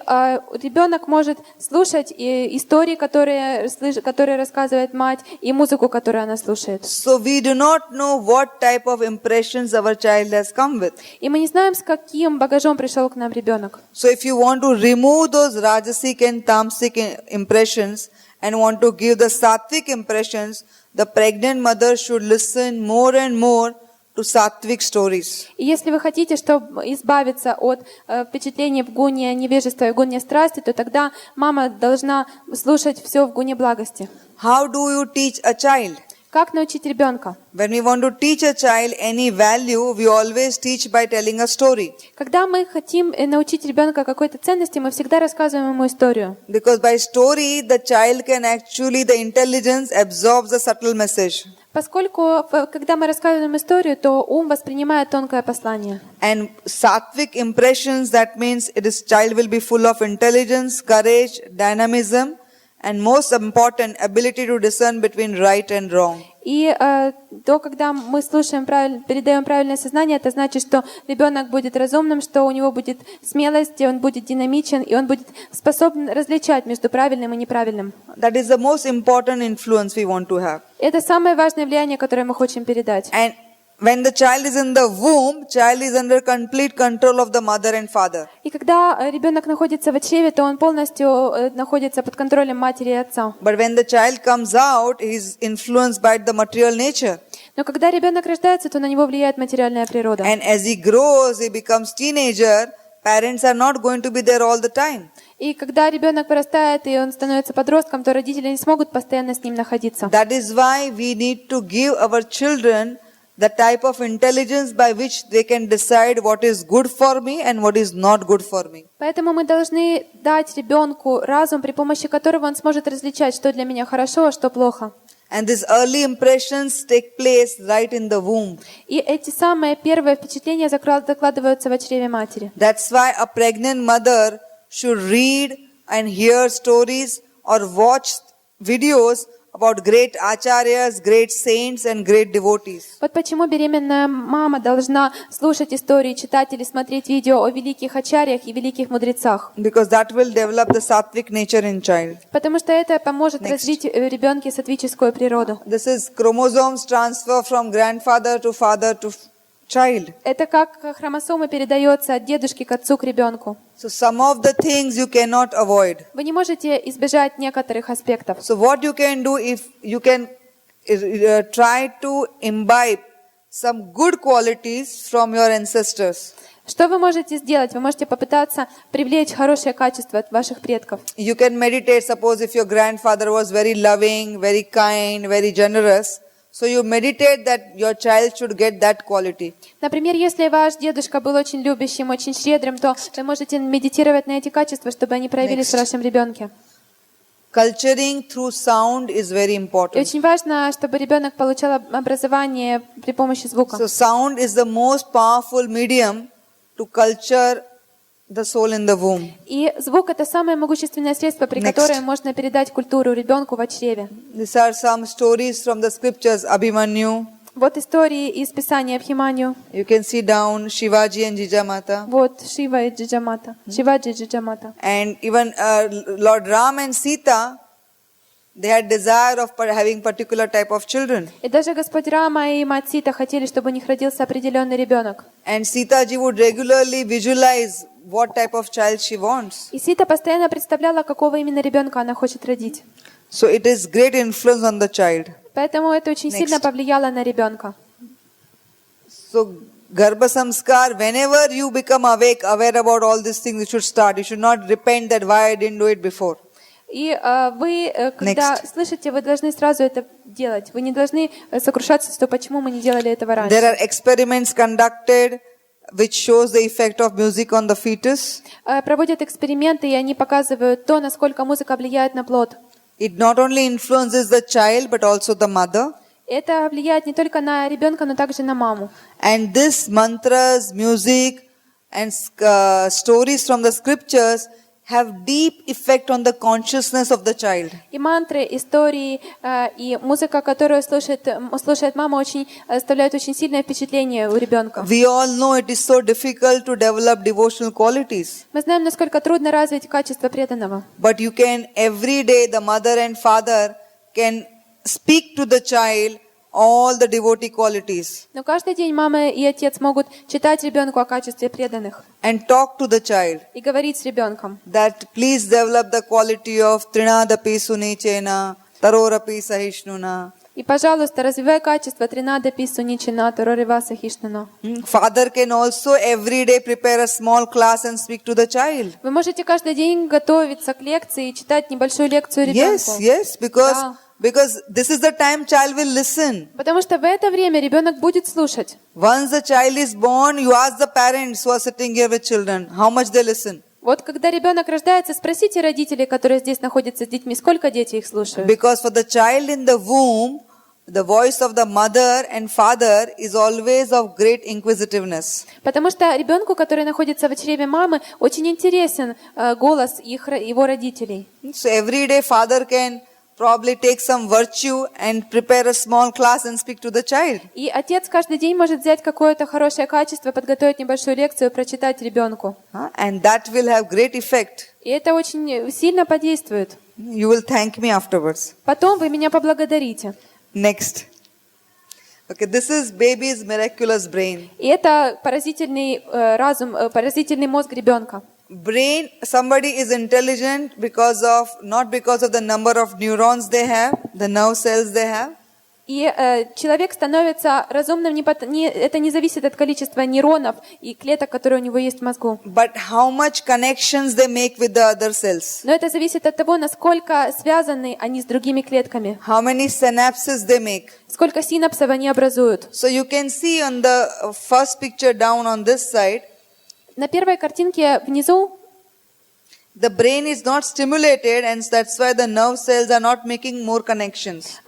ребенок может слушать истории, которые рассказывает мать, и музыку, которую она слушает. So we do not know what type of impressions our child has come with. И мы не знаем, с каким багажом пришел к нам ребенок. So if you want to remove those Rajasic and Tamasic impressions and want to give the Sattvic impressions, the pregnant mother should listen more and more to Sattvic stories. И если вы хотите, чтобы избавиться от впечатлений в гуне невежества и гуне страсти, то тогда мама должна слушать все в гуне благости. How do you teach a child? Как научить ребенка? When we want to teach a child any value, we always teach by telling a story. Когда мы хотим научить ребенка какой-то ценности, мы всегда рассказываем ему историю. Because by story, the child can actually, the intelligence absorbs the subtle message. Поскольку, когда мы рассказываем историю, то ум воспринимает тонкое послание. And Sattvic impressions, that means child will be full of intelligence, courage, dynamism, and most important, ability to discern between right and wrong. И когда мы слушаем, передаем правильное сознание, это значит, что ребенок будет разумным, что у него будет смелость, он будет динамичен, и он будет способен различать между правильным и неправильным. That is the most important influence we want to have. Это самое важное влияние, которое мы хотим передать. And when the child is in the womb, child is under complete control of the mother and father. И когда ребенок находится в чреве, то он полностью находится под контролем матери и отца. But when the child comes out, he is influenced by the material nature. Но когда ребенок рождается, то на него влияет материальная природа. And as he grows, he becomes teenager, parents are not going to be there all the time. И когда ребенок вырастает и он становится подростком, то родители не смогут постоянно с ним находиться. That is why we need to give our children the type of intelligence by which they can decide what is good for me and what is not good for me. Поэтому мы должны дать ребенку разум, при помощи которого он сможет различать, что для меня хорошо, а что плохо. And these early impressions take place right in the womb. И эти самые первые впечатления закладываются в чреве матери. That's why a pregnant mother should read and hear stories or watch videos about great acharyas, great saints and great devotees. Вот почему беременная мама должна слушать истории, читать или смотреть видео о великих ачарьях и великих мудрецах. Because that will develop the sattvic nature in child. Потому что это поможет развить в ребенке саттвическую природу. This is chromosomes transfer from grandfather to father to child. Это как хромосомы передается от дедушки к отцу к ребенку. So some of the things you cannot avoid. Вы не можете избежать некоторых аспектов. So what you can do, if you can try to imbibe some good qualities from your ancestors. Что вы можете сделать? Вы можете попытаться привлечь хорошие качества от ваших предков. You can meditate. Suppose if your grandfather was very loving, very kind, very generous. So you meditate that your child should get that quality. Например, если ваш дедушка был очень любящим, очень щедрым, то вы можете медитировать на эти качества, чтобы они проявились в вашем ребенке. Culturing through sound is very И important. очень важно, чтобы ребенок получал образование при помощи звука. So sound is the most powerful medium to culture the soul in the womb. И звук — это самое могущественное средство, при котором можно передать культуру ребенку в чреве. These are some stories from the scriptures. Abhimanyu. Вот истории из Писания Абхиманью. You can see down Shivaji and Jijamata. Вот Шива и Джиджамата. Шиваджи и Джиджамата. And even Lord Ram and Sita, they had desire of having particular type of children. И даже Господь Рама и мать Сита хотели, чтобы у них родился определенный ребенок. And Sita ji would regularly visualize what type of child she wants. И Сита постоянно представляла, какого именно ребенка она хочет родить. So it is great influence on the child. Поэтому это очень сильно повлияло на ребенка. So Garbha-samskar, whenever you become aware about all these things, you should start. You should not repent that why I didn't do it before. И вы, когда слышите, вы должны сразу это делать. Вы не должны сокрушаться, что почему мы не делали этого раньше. There are experiments conducted which shows the effect of music on the fetus. Проводят эксперименты, и они показывают то, насколько музыка влияет на плод. It not only influences the child but also the mother. Это влияет не только на ребенка, но также на маму. And this mantras, music and stories from the scriptures have deep effect on the consciousness of the child. И мантры, истории, и музыка, которую слушает мама, оставляют очень сильное впечатление у ребенка. We all know it is so difficult to develop devotional qualities. Мы знаем, насколько трудно развить качество преданного. But you can, every day, the mother and father can speak to the child all the devotee qualities. Но каждый день мама и отец могут читать ребенку о качестве преданных And talk to the child и говорить с ребенком. that please develop the quality of trinadapi sunichena, tarorapi sahishnuna. И, пожалуйста, развивай качество тринада пису ничина тарорева сахишнано. Father can also every day prepare a small class and speak to the child. Вы можете каждый день готовиться к лекции и читать небольшую лекцию ребенку. Yes, because this is the time child will listen. Потому что в это время ребенок будет слушать. Once the child is born, you ask the parents who are sitting here with children, how much they listen. Вот когда ребенок рождается, спросите родителей, которые здесь находятся с детьми, сколько дети их слушают. Because for the child in the womb, the voice of the mother and father is always of great inquisitiveness. Потому что ребенку, который находится в чреве мамы, очень интересен голос его родителей. So every day father can probably take some virtue and prepare a small class and speak to the child. И отец каждый день может взять какое-то хорошее качество, подготовить небольшую лекцию, прочитать ребенку. And that will have great effect. И это очень сильно подействует. You will thank me afterwards. Потом вы меня поблагодарите. Next. Okay, this is baby's miraculous brain. И это поразительный разум, поразительный мозг ребенка. Brain, somebody is intelligent not because of the number of neurons they have, the nerve cells they have. И человек становится разумным, это не зависит от количества нейронов и клеток, которые у него есть в мозгу. But how much connections they make with the other cells. Но это зависит от того, насколько связаны они с другими клетками. How many synapses they make. Сколько синапсов они образуют. So you can see on the first picture down on this side, на первой картинке внизу the brain is not stimulated and that's why the nerve cells are not making more connections.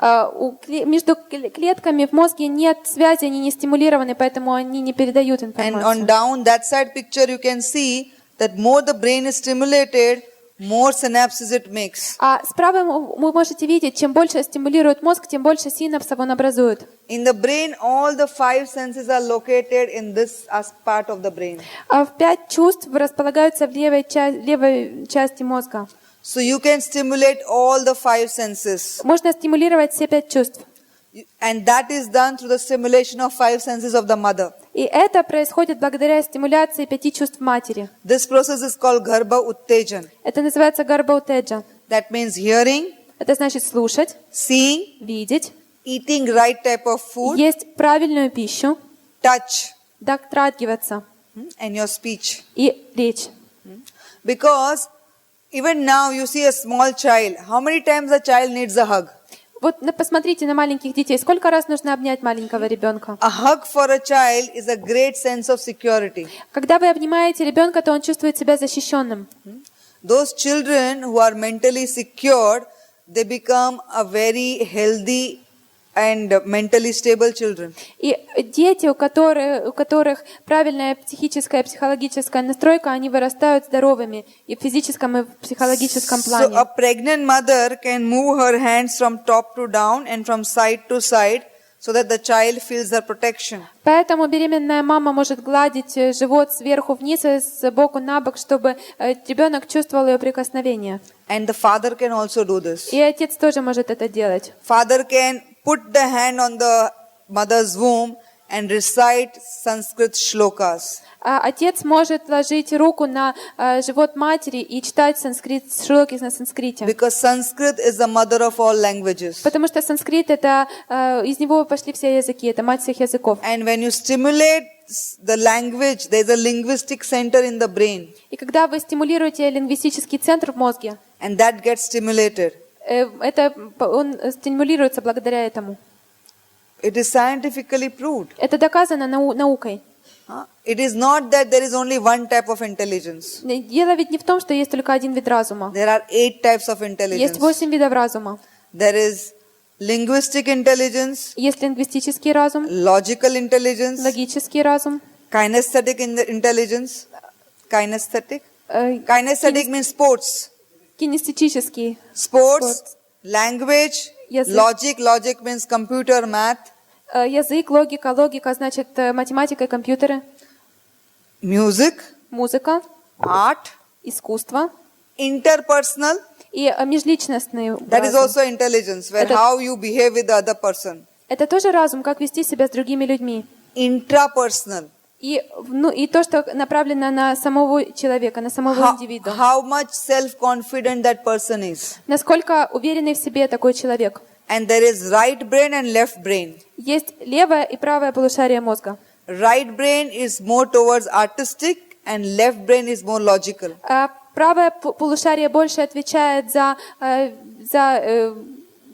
Между клетками в мозге нет связи, они не стимулированы, поэтому они не передают информацию. And on down that side picture you can see that more the brain is stimulated, more synapses it makes. А справа вы можете видеть, чем больше стимулирует мозг, тем больше синапсов он образует. In the brain, all the 5 senses are located in this as part of the brain. А в 5 чувств располагаются в левой части мозга. So you can stimulate all the 5 senses. Можно стимулировать все 5 чувств. And that is done through the stimulation of 5 senses of the mother. И это происходит благодаря стимуляции 5 чувств матери. This process is called Garbha Uttejan. Это называется гарба утеджа. That means hearing, это значит слушать, seeing, видеть, eating right type of food, есть правильную пищу, touch, дотрагиваться and your speech. И речь. Because even now you see a small child. How many times a child needs a hug? Вот посмотрите на маленьких детей. Сколько раз нужно обнять маленького ребенка? A hug for a child is a great sense of security. Когда вы обнимаете ребенка, то он чувствует себя защищенным. Those children who are mentally secured, they become a very healthy and mentally stable children. И дети, у которых правильная психическая, психологическая настройка, они вырастают здоровыми и в физическом, и в психологическом So плане. a pregnant mother can move her hands from top to down and from side to side so that the child feels her protection. Поэтому беременная мама может гладить живот сверху вниз и сбоку на бок, чтобы ребенок чувствовал ее прикосновение. And the father can also do this. И отец тоже может это делать. Father can put the hand on the mother's womb and recite Sanskrit shlokas. А отец может ложить руку на живот матери и читать шлоки на санскрите. Because Sanskrit is the mother of all languages. Потому что санскрит это из него пошли все языки, это мать всех языков. And when you stimulate the language, there is a linguistic center in the brain. И когда вы стимулируете лингвистический центр в мозге, And that gets stimulated. он стимулируется благодаря этому. It is scientifically proved. Это доказано наукой. It is not that there is only one type of intelligence. Дело ведь не в том, что есть только один вид разума. There are 8 types of Есть intelligence. 8 видов разума. There is linguistic intelligence, Есть лингвистический разум, logical intelligence, логический разум, kinesthetic intelligence. Kinesthetic? Kinesthetic means sports. кинестетический. Sports, language, Язык. logic. Logic means computer, math. Язык, логика. Логика значит математика и компьютеры. Music, Музыка, art, искусство interpersonal. и межличностный That is разум. also intelligence, where Это- how you behave with the other person. Это тоже разум, как вести себя с другими людьми. Intrapersonal. И то, что направлено на самого человека, на самого индивида. How much self-confident that person is. Насколько уверенный в себе такой человек. And there is right brain and left brain. Есть левое и правое полушарие мозга. Right brain is more towards artistic and left brain is more logical. Правое полушарие больше отвечает за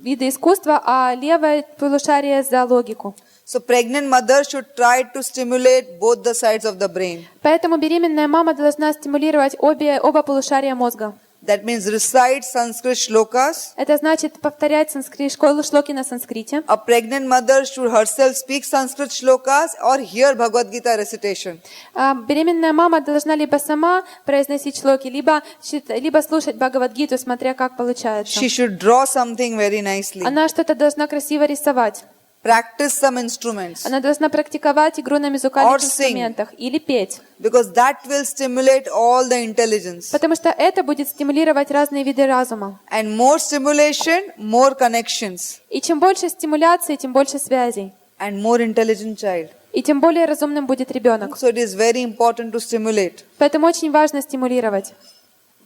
виды искусства, а левое полушарие за логику. So pregnant mother should try to stimulate both the sides of the brain. Поэтому беременная мама должна стимулировать оба полушария мозга. That means recite Sanskrit shlokas. Это значит повторять шлоки на санскрите. A pregnant mother should herself speak Sanskrit shlokas or hear Bhagavad Gita recitation. Беременная мама должна либо сама произносить шлоки, либо слушать Бхагавад-гиту, смотря как получается. She should draw something very nicely. Она что-то должна красиво рисовать. Practice some instruments. Она должна практиковать игру на музыкальных Or sing. инструментах или петь. Because that will stimulate all the intelligence. Потому что это будет стимулировать разные виды разума. And more stimulation, more connections. И чем больше стимуляции, тем больше связей. And more intelligent child. И тем более разумным будет ребенок. So it is very important to stimulate. Поэтому очень важно стимулировать.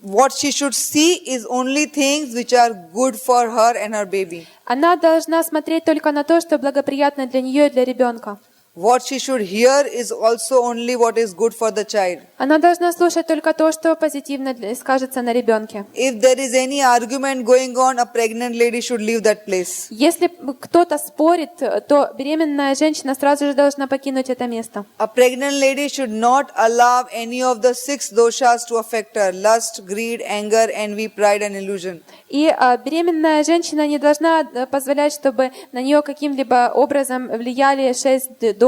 What she should see is only things which are good for her and her baby. Она должна смотреть только на то, что благоприятно для нее и для ребенка. What she should hear is also only what is good for the child. Она должна слушать только то, что позитивно скажется на ребенке. If there is any argument going on, a pregnant lady should leave that place. Если кто-то спорит, то беременная женщина сразу же должна покинуть это место. A pregnant lady should not allow any of the 6 doshas to affect her: lust, greed, anger, envy, pride and illusion. И беременная женщина не должна позволять, чтобы на нее каким-либо образом влияли 6 дош.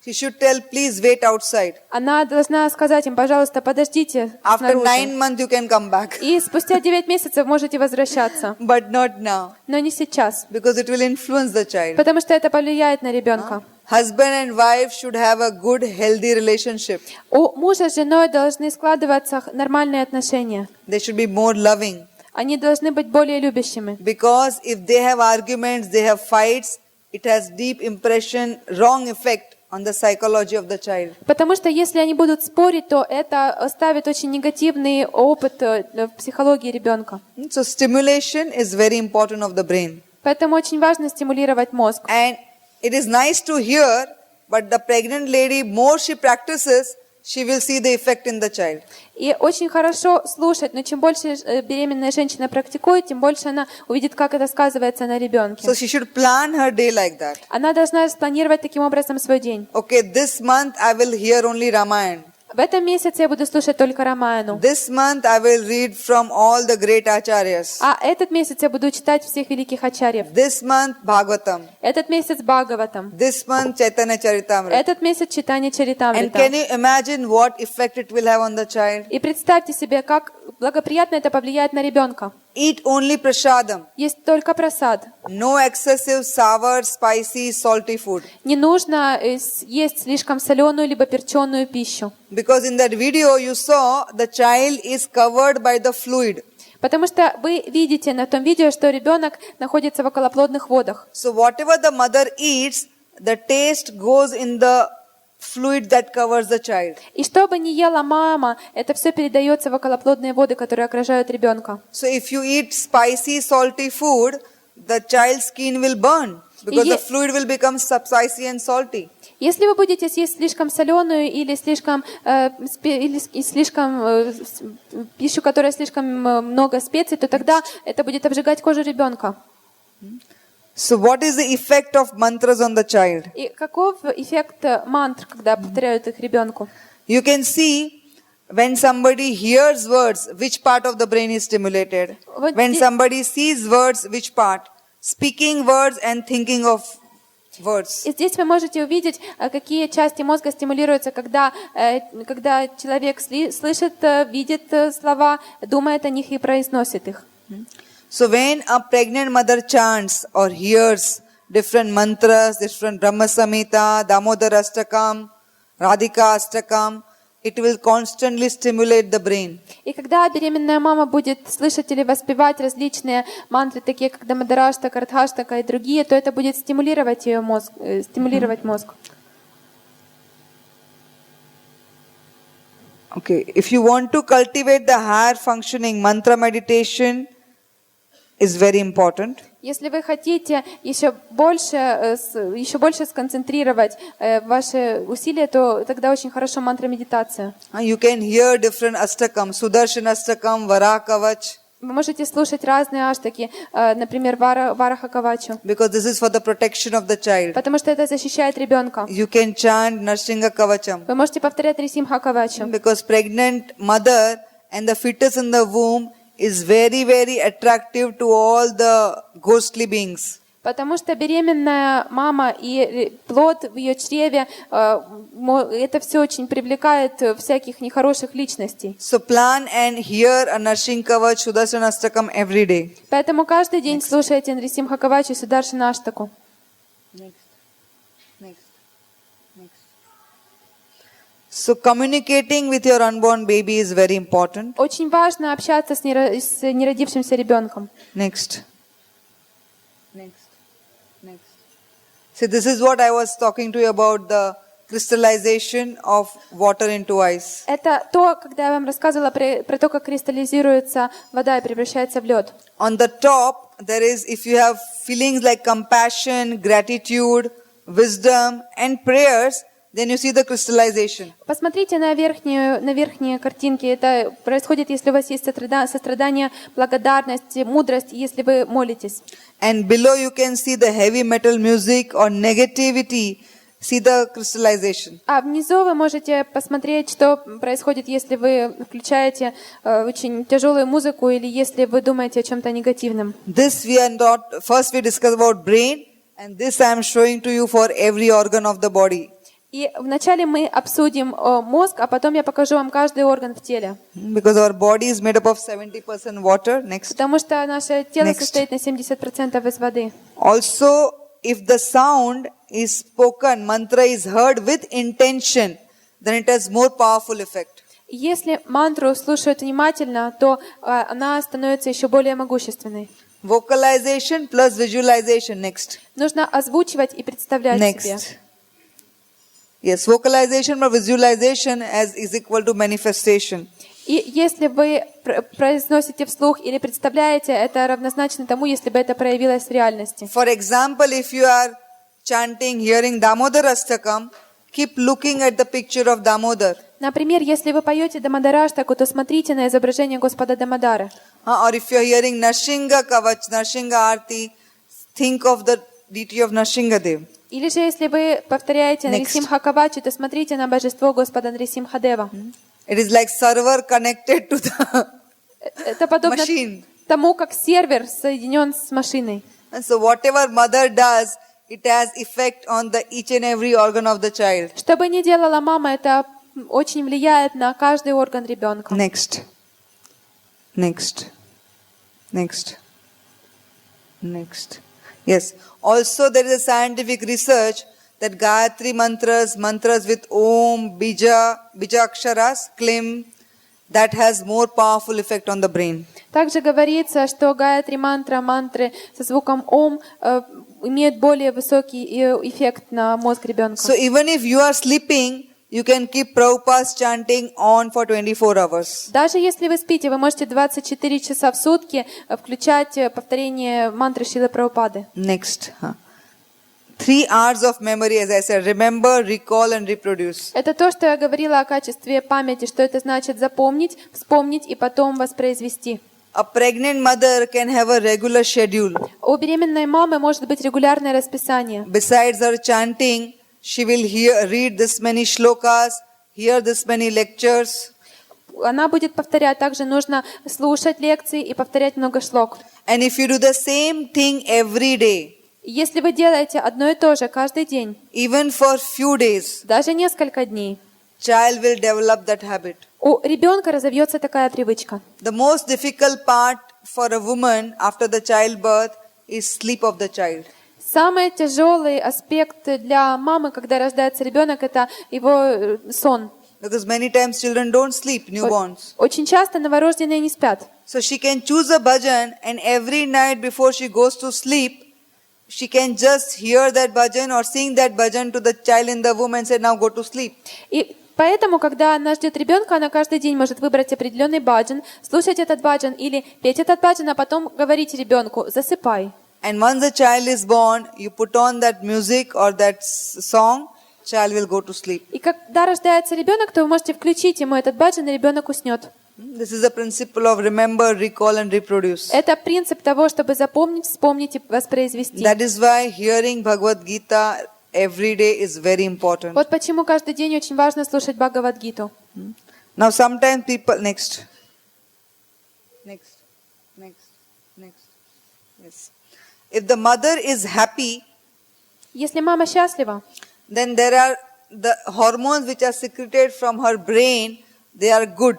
She should tell, please wait outside. Она должна сказать им, пожалуйста, подождите After снаружи. 9 months you can come back. И спустя 9 месяцев можете возвращаться. But not now. Но не сейчас. Because it will influence the child. Потому что это повлияет на ребенка. Husband and wife should have a good, healthy relationship. У мужа с женой должны складываться нормальные отношения. They should be more loving. Они должны быть более любящими. Because if they have arguments, they have fights, it has deep impression, wrong effect on the psychology of the child. Потому что если они будут спорить, то это оставит очень негативный опыт в психологии ребенка. So stimulation is very important of the brain. Поэтому очень важно стимулировать мозг. And it is nice to hear, but the pregnant lady, more she practices, she will see the effect in the child. И очень хорошо слушать, но чем больше беременная женщина практикует, тем больше она увидит, как это сказывается на ребенке. So she should plan her day like that. Она должна спланировать таким образом свой день. Okay, this month I will hear only Ramayana. В этом месяце я буду слушать только Рамаяну. This month I will read from all the great acharyas. А этот месяц я буду читать всех великих ачарьев. This month Bhagavatam. Этот месяц Бхагаватам. This month Chaitanya Charitamrita. Этот месяц читание And Чаритамрита. can you imagine what effect it will have on the child? И представьте себе, как благоприятно это повлияет на ребенка. Eat only prasadam. Есть только просад. No excessive sour, spicy, salty food. Не нужно есть слишком соленую либо перченую пищу. Because in that video you saw the child is covered by the fluid. Потому что вы видите на том видео, что ребенок находится в околоплодных водах. So whatever the mother eats, the taste goes in the fluid that covers the child. И что бы ни ела мама, это все передается в околоплодные воды, которые окружают ребенка. So if you eat spicy, salty food, the child's skin will burn because the fluid will become spicy and salty. Если вы будете съесть слишком соленую или слишком пищу, которая слишком много специй, то тогда это будет обжигать кожу ребенка. So what is the effect of mantras on the child? И каков эффект мантр, когда повторяют их ребенку? You can see when somebody hears words, which part of the brain is stimulated. When somebody sees words, which part. Speaking words and thinking of words. И здесь вы можете увидеть, какие части мозга стимулируются, когда человек слышит, видит слова, думает о них и произносит их. So when a pregnant mother chants or hears different mantras, different Brahma Samhita, Damodar Astakam, Radhika Astakam, it will constantly stimulate the brain. И когда беременная мама будет слышать или воспевать различные мантры, такие как Дамодараштака, Радхаштака и другие, то это будет стимулировать ее мозг, стимулировать мозг. Okay, if you want to cultivate the higher functioning, mantra meditation is very important. Если вы хотите еще больше сконцентрировать ваши усилия, то тогда очень хорошо мантра-медитация. You can hear different astakam, Sudarshan Astakam, Varakavach. Вы можете слушать разные аштаки, например, Вараха Кавачу, Because this is for the protection of the child. потому что это защищает ребенка. You can chant Narsingha Kavacham. Вы можете повторять Рисимха Кавачу, Because pregnant mother and the fetus in the womb is very, very attractive to all the ghostly beings. потому что беременная мама и плод в ее чреве, это все очень привлекает всяких нехороших личностей. So plan and hear a Narsingha Kavach, Sudarshan Astakam every day. Поэтому каждый день слушайте Нрисимха Кавачу и Сударшана Аштаку. So communicating with your unborn baby is very important. Очень важно общаться с неродившимся ребенком. Next. See, this is what I was talking to you about, the crystallization of water into ice. Это то, когда я вам рассказывала про то, как кристаллизируется вода и превращается в лед. On the top, there is, if you have feelings like compassion, gratitude, wisdom and prayers, then you see the crystallization. Посмотрите на верхние картинки. Это происходит, если у вас есть сострадание, благодарность, мудрость, если вы молитесь. And below you can see the heavy metal music or negativity. See the crystallization. А внизу вы можете посмотреть, что происходит, если вы включаете очень тяжелую музыку или если вы думаете о чем-то негативном. This we are not, first we discuss about brain, and this I am showing to you for every organ of the body. И вначале мы обсудим мозг, а потом я покажу вам каждый орган в теле. Because our body is made up of 70% water. Next. Потому что наше тело Next. состоит на 70% из воды. Also, if the sound is spoken, mantra is heard with intention, then it has more powerful effect. Если мантру слушают внимательно, то она становится еще более могущественной. Vocalization plus visualization. Next. Нужно озвучивать и представлять себе. Next. Yes, vocalization or visualization is equal to manifestation. И если вы произносите вслух или представляете, это равнозначно тому, если бы это проявилось в реальности. For example, if you are chanting, hearing Damodar Astakam, keep looking at the picture of Damodar. Например, если вы поете Дамодараштаку, то смотрите на изображение Господа Дамодара. Or if you're hearing Narsingha Kavach, Narsingha Aarti, think of the deity of Narsinghadev. Или же, если вы повторяете Нарисимха Кавачи, то смотрите на божество Господа Нарисимхадева. It is like server connected to the Это подобно machine. тому, как сервер соединен с машиной. And so whatever mother does, it has effect on the each and every organ of the child. Что бы ни делала мама, это очень влияет на каждый орган ребенка. Next. Yes. Also, there is a scientific research that Gayatri mantras with Om, Bija Aksharas, Klim, that has more powerful effect on the brain. Также говорится, что Гаятри мантры со звуком Ом имеют более высокий эффект на мозг ребенка. So even if you are sleeping, you can keep Prabhupada's chanting on for 24 hours. Даже если вы спите, вы можете 24 часа в сутки включать повторение мантры Шрилы Прабхупады. Next. 3 hours of memory, as I said, remember, recall and reproduce. Это то, что я говорила о качестве памяти, что это значит запомнить, вспомнить и потом воспроизвести. A pregnant mother can have a regular schedule. У беременной мамы может быть регулярное расписание. Besides her chanting, she will read this many shlokas, hear this many lectures. Она будет повторять. Также нужно слушать лекции и повторять много шлок. And if you do the same thing every day, Если вы делаете одно и то же каждый день, even for few days, даже несколько дней, child will develop that habit. у ребенка разовьется такая привычка. The most difficult part for a woman after the childbirth is sleep of the child. Самый тяжелый аспект для мамы, когда рождается ребенок, это его сон. Because many times children don't sleep, newborns. Очень часто новорожденные не спят. So she can choose a bhajan and every night before she goes to sleep, she can just hear that bhajan or sing that bhajan to the child in the womb and say, now go to sleep. И поэтому, когда она ждет ребенка, она каждый день может выбрать определенный баджан, слушать этот баджан или петь этот баджан, а потом говорить ребенку: засыпай. And once the child is born, you put on that music or that song, child will go to sleep. И когда рождается ребенок, то вы можете включить ему этот баджан, и ребенок уснет. This is the principle of remember, recall and reproduce. Это принцип того, чтобы запомнить, вспомнить и воспроизвести. That is why hearing Bhagavad Gita every day is very important. Вот почему каждый день очень важно слушать Бхагавад-гиту. Now sometimes people, next. Yes. If the mother is happy, Если мама счастлива, then there are the hormones which are secreted from her brain, they are good.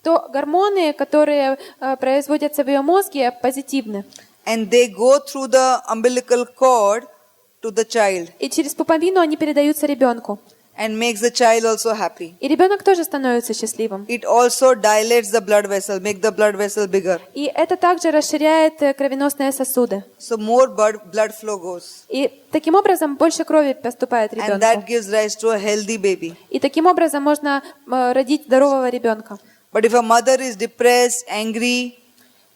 то гормоны, которые производятся в ее мозге, позитивны. And they go through the umbilical cord to the child И через пуповину они передаются ребенку. and makes the child also happy. И ребенок тоже становится счастливым. It also dilates the blood vessel, make the blood vessel bigger. И это также расширяет кровеносные сосуды. So more blood flow goes. И таким образом больше крови поступает And that ребенку. gives rise to a healthy baby. И таким образом можно родить здорового ребенка. But if a mother is depressed, angry,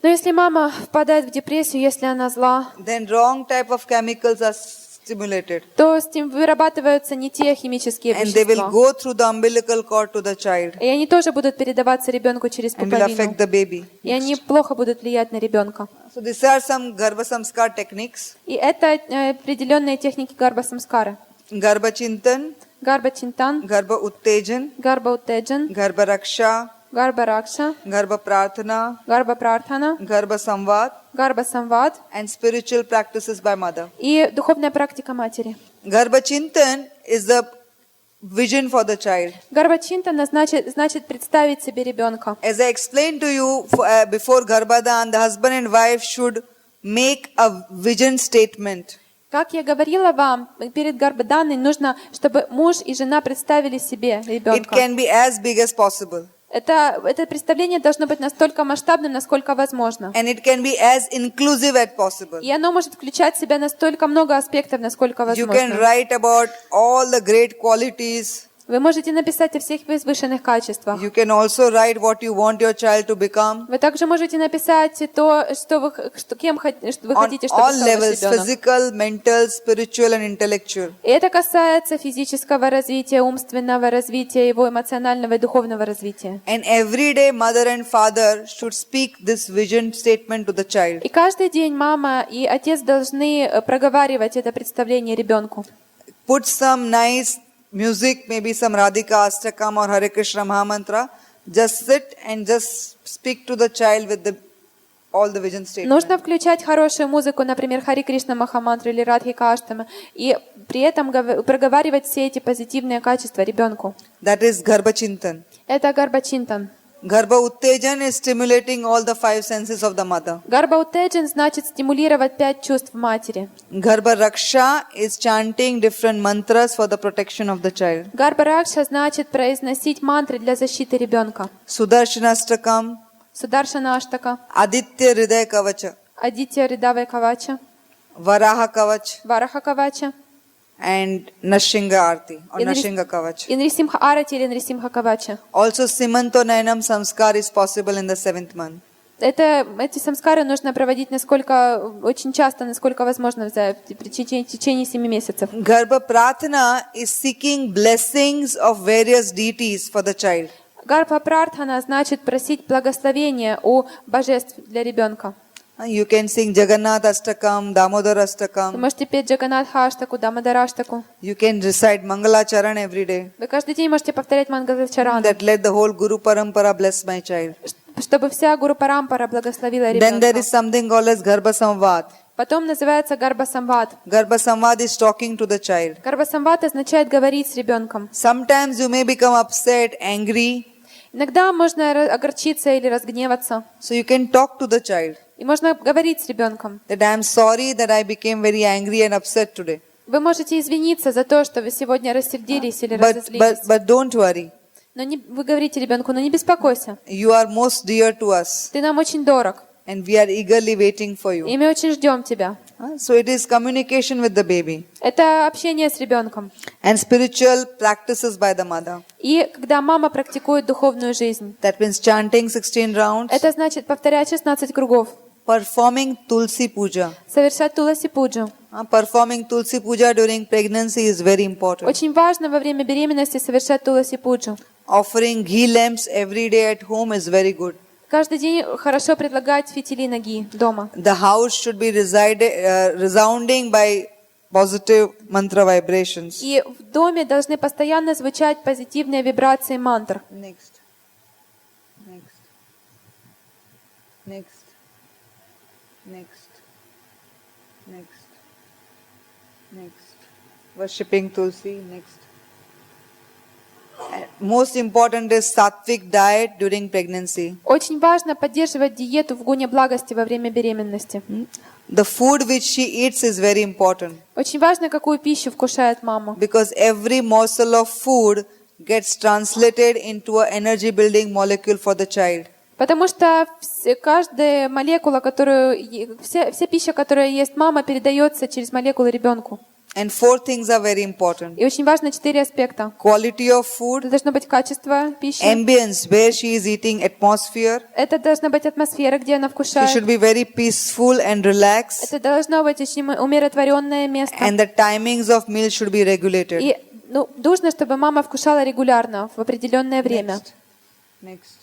Но если мама впадает в депрессию, если она зла, then wrong type of chemicals are stimulated. то вырабатываются не те химические And they will вещества. go through the umbilical cord to the child И они тоже будут передаваться ребенку через and will affect пуповину. the baby. И они плохо будут влиять на ребенка. So these are some Garbha-samskara techniques. И это определенные техники Гарбха-самскара. Garbha-chintan, Гарбха-чинтан, Garbha-uttejan, Гарбха-уттеджан, Garbha-raksha, Гарбха-ракша, Garbha-prarthana, Гарбха-прартхана, Garbha-samvad, Гарбха-самвад and spiritual practices by mother. и духовная практика матери. Garbha-chintan is the vision for the child. Гарбха-чинтана значит представить себе ребенка. As I explained to you before Garbhadan, the husband and wife should make a vision statement. Как я говорила вам, перед Гарбхаданой нужно, чтобы муж и жена представили себе It ребенка. can be as big as possible. Это представление должно быть настолько масштабным, насколько возможно. And it can be as inclusive as possible. И оно может включать в себя настолько много аспектов, насколько You can возможно. write about all the great qualities Вы можете написать о всех возвышенных качествах. You can also write what you want your child to become. Вы также можете написать то, что вы On хотите, чтобы all стал ваш levels, ребенок. physical, mental, spiritual and intellectual. И это касается физического развития, умственного развития, его эмоционального и духовного развития. And every day mother and father should speak this vision statement to the child. И каждый день мама и отец должны проговаривать это представление ребенку. Put some nice music, maybe some Radhika Astakam or Hare Krishna Mahamantra. Just sit and just speak to the child with all the vision statements. Нужно включать хорошую музыку, например, Хари Кришна Махамантру или Радхика Аштама, и при этом проговаривать все эти позитивные качества ребенку. That is Garbhachintan. Это Гарбхачинтан. Garbha Uttejan is stimulating all the 5 senses of the mother. Гарбха Уттеджан значит стимулировать 5 чувств матери. Garbha Raksha is chanting different mantras for the protection of the child. Гарбха Ракша значит произносить мантры для защиты ребенка. Sudarshanastakam, Сударшана Аштака, Aditya Hriday Kavacha, Адитya Ридавай Кавача, Varaha Kavach Вараха Кавача, and Nashinga Arti or И Нрис- Nashinga Kavach. и Нрисимха Арати или Нрисимха Кавача. Also Simanto Nayanam Samskar is possible in the 7th month. Эти самскары нужно проводить очень часто, насколько возможно, в течение 7 месяцев. Garbha Prathana is seeking blessings of various deities for the child. Гарбха Прартхана значит просить благословения у божеств для ребенка. You can sing Jagannath Astakam, Damodar Вы Astakam. можете петь Джаганатха-аштаку, Дамадараштаку. You can recite Mangala Charan every day. Вы каждый день можете повторять Мангалачарану, That let the whole Guru Parampara bless my child. чтобы вся Гуру Парампара благословила Then there ребенка. is something called as Garbha Samvad. Потом называется Гарбха-самвад. Garbha Samvad is talking to the child. Гарбха-самвад означает говорить с ребенком. Sometimes you may become upset, angry. Иногда можно огорчиться или разгневаться. So you can talk to the child. И можно говорить с ребенком. That I am sorry that I became very angry and upset today. Вы можете извиниться за то, что вы сегодня рассердились или But разозлились. don't worry. Но вы говорите ребенку, но не беспокойся. You are most dear to us. Ты нам очень дорог. And we are eagerly waiting for you. И мы очень ждем тебя. So it is communication with the baby. Это общение с ребенком. And spiritual practices by the mother. И когда мама практикует духовную жизнь, That means chanting 16 rounds. это значит повторять 16 кругов, Performing Tulsi Puja. совершать туласи-пуджу. Performing Tulsi Puja during pregnancy is very important. Очень важно во время беременности совершать туласи-пуджу. Offering ghee lamps every day at home is very good. Каждый день хорошо предлагать фитили ноги дома. The house should be resounding by positive mantra vibrations. И в доме должны постоянно звучать позитивные вибрации мантр. Next. Worshipping Tulsi. Next. Most important is sattvic diet during pregnancy. Очень важно поддерживать диету в гуне благости во время беременности. The food which she eats is very important Очень важно, какую пищу вкушает мама. because every morsel of food gets translated into an energy building molecule for the child. Потому что каждая молекула, вся пища, которую ест мама, передается через молекулы ребенку. And 4 things are very important. И очень важно 4 аспекта. Quality of Это food, должно быть качество пищи. ambience, where she is eating, atmosphere. Это должна быть атмосфера, где она She вкушает. should be very peaceful and relaxed. Это должно быть очень умиротворенное место. And the timings of meal should be regulated. И нужно, чтобы мама вкушала регулярно, в определенное время. Next.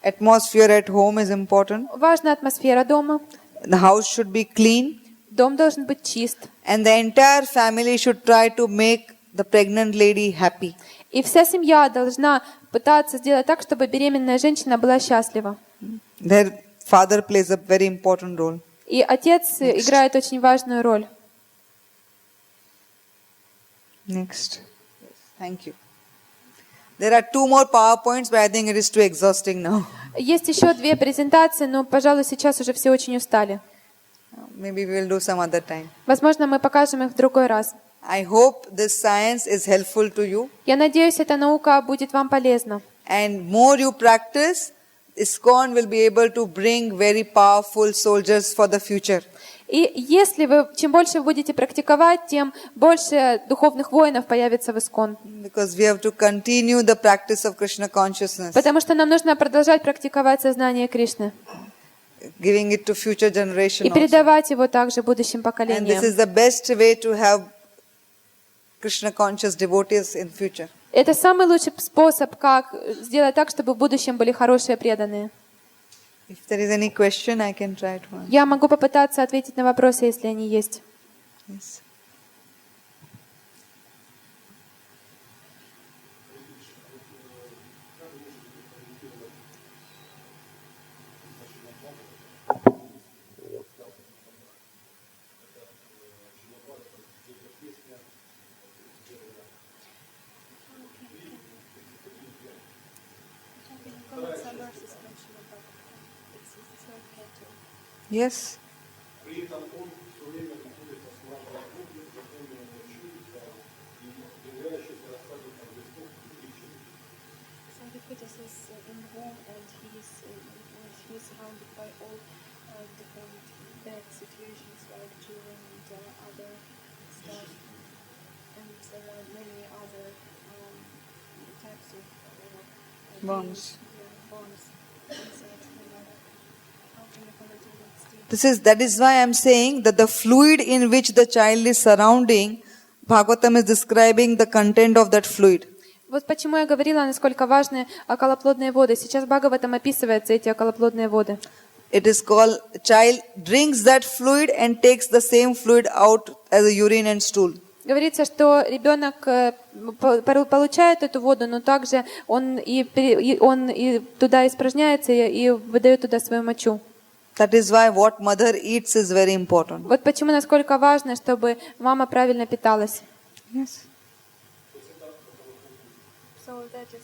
Atmosphere at home is important. Важна атмосфера дома. The house should be clean. Дом должен быть чист. And the entire family should try to make the pregnant lady happy. И вся семья должна пытаться сделать так, чтобы беременная женщина была счастлива. Their father plays a very important role. И отец играет очень важную роль. Next. Yes, thank you. There are 2 more PowerPoints, but I think it is too exhausting now. Есть еще 2 презентации, но, пожалуй, сейчас уже все очень устали. Maybe we will do some other time. Возможно, мы покажем их в другой раз. I hope this science is helpful to you. Я надеюсь, эта наука будет вам полезна. And more you practice, ISKCON will be able to bring very powerful soldiers for the future. И если вы, чем больше вы будете практиковать, тем больше духовных воинов появится в Искон. Because we have to continue the practice of Krishna consciousness, Потому что нам нужно продолжать практиковать сознание Кришны giving it to future generation и also. передавать его также будущим And this поколениям. is the best way to have Krishna conscious devotees in future. Это самый лучший способ, как сделать так, чтобы в будущем были хорошие преданные. If there is any question, I can try to answer. Я могу попытаться ответить на вопросы, если они есть. Yes. Yes. При этом он все время находится с младшим группой, законно учится и являющийся рассадником листов и кричит. So the fetus is in the womb and he is surrounded by all different bad situations like children and other stuff and many other types of Bombs. bombs and such. How can you comment on that state? That is why I am saying that the fluid in which the child is surrounding, Bhagavatam is describing the content of that fluid. Вот почему я говорила, насколько важны околоплодные воды. Сейчас в Бхагаватам описываются эти околоплодные воды. It is called, child drinks that fluid and takes the same fluid out as a urine and stool. Говорится, что ребенок получает эту воду, но также он и туда испражняется и выдает туда свою мочу. That is why what mother eats is very important. Вот почему насколько важно, чтобы мама правильно питалась. Yes. So that is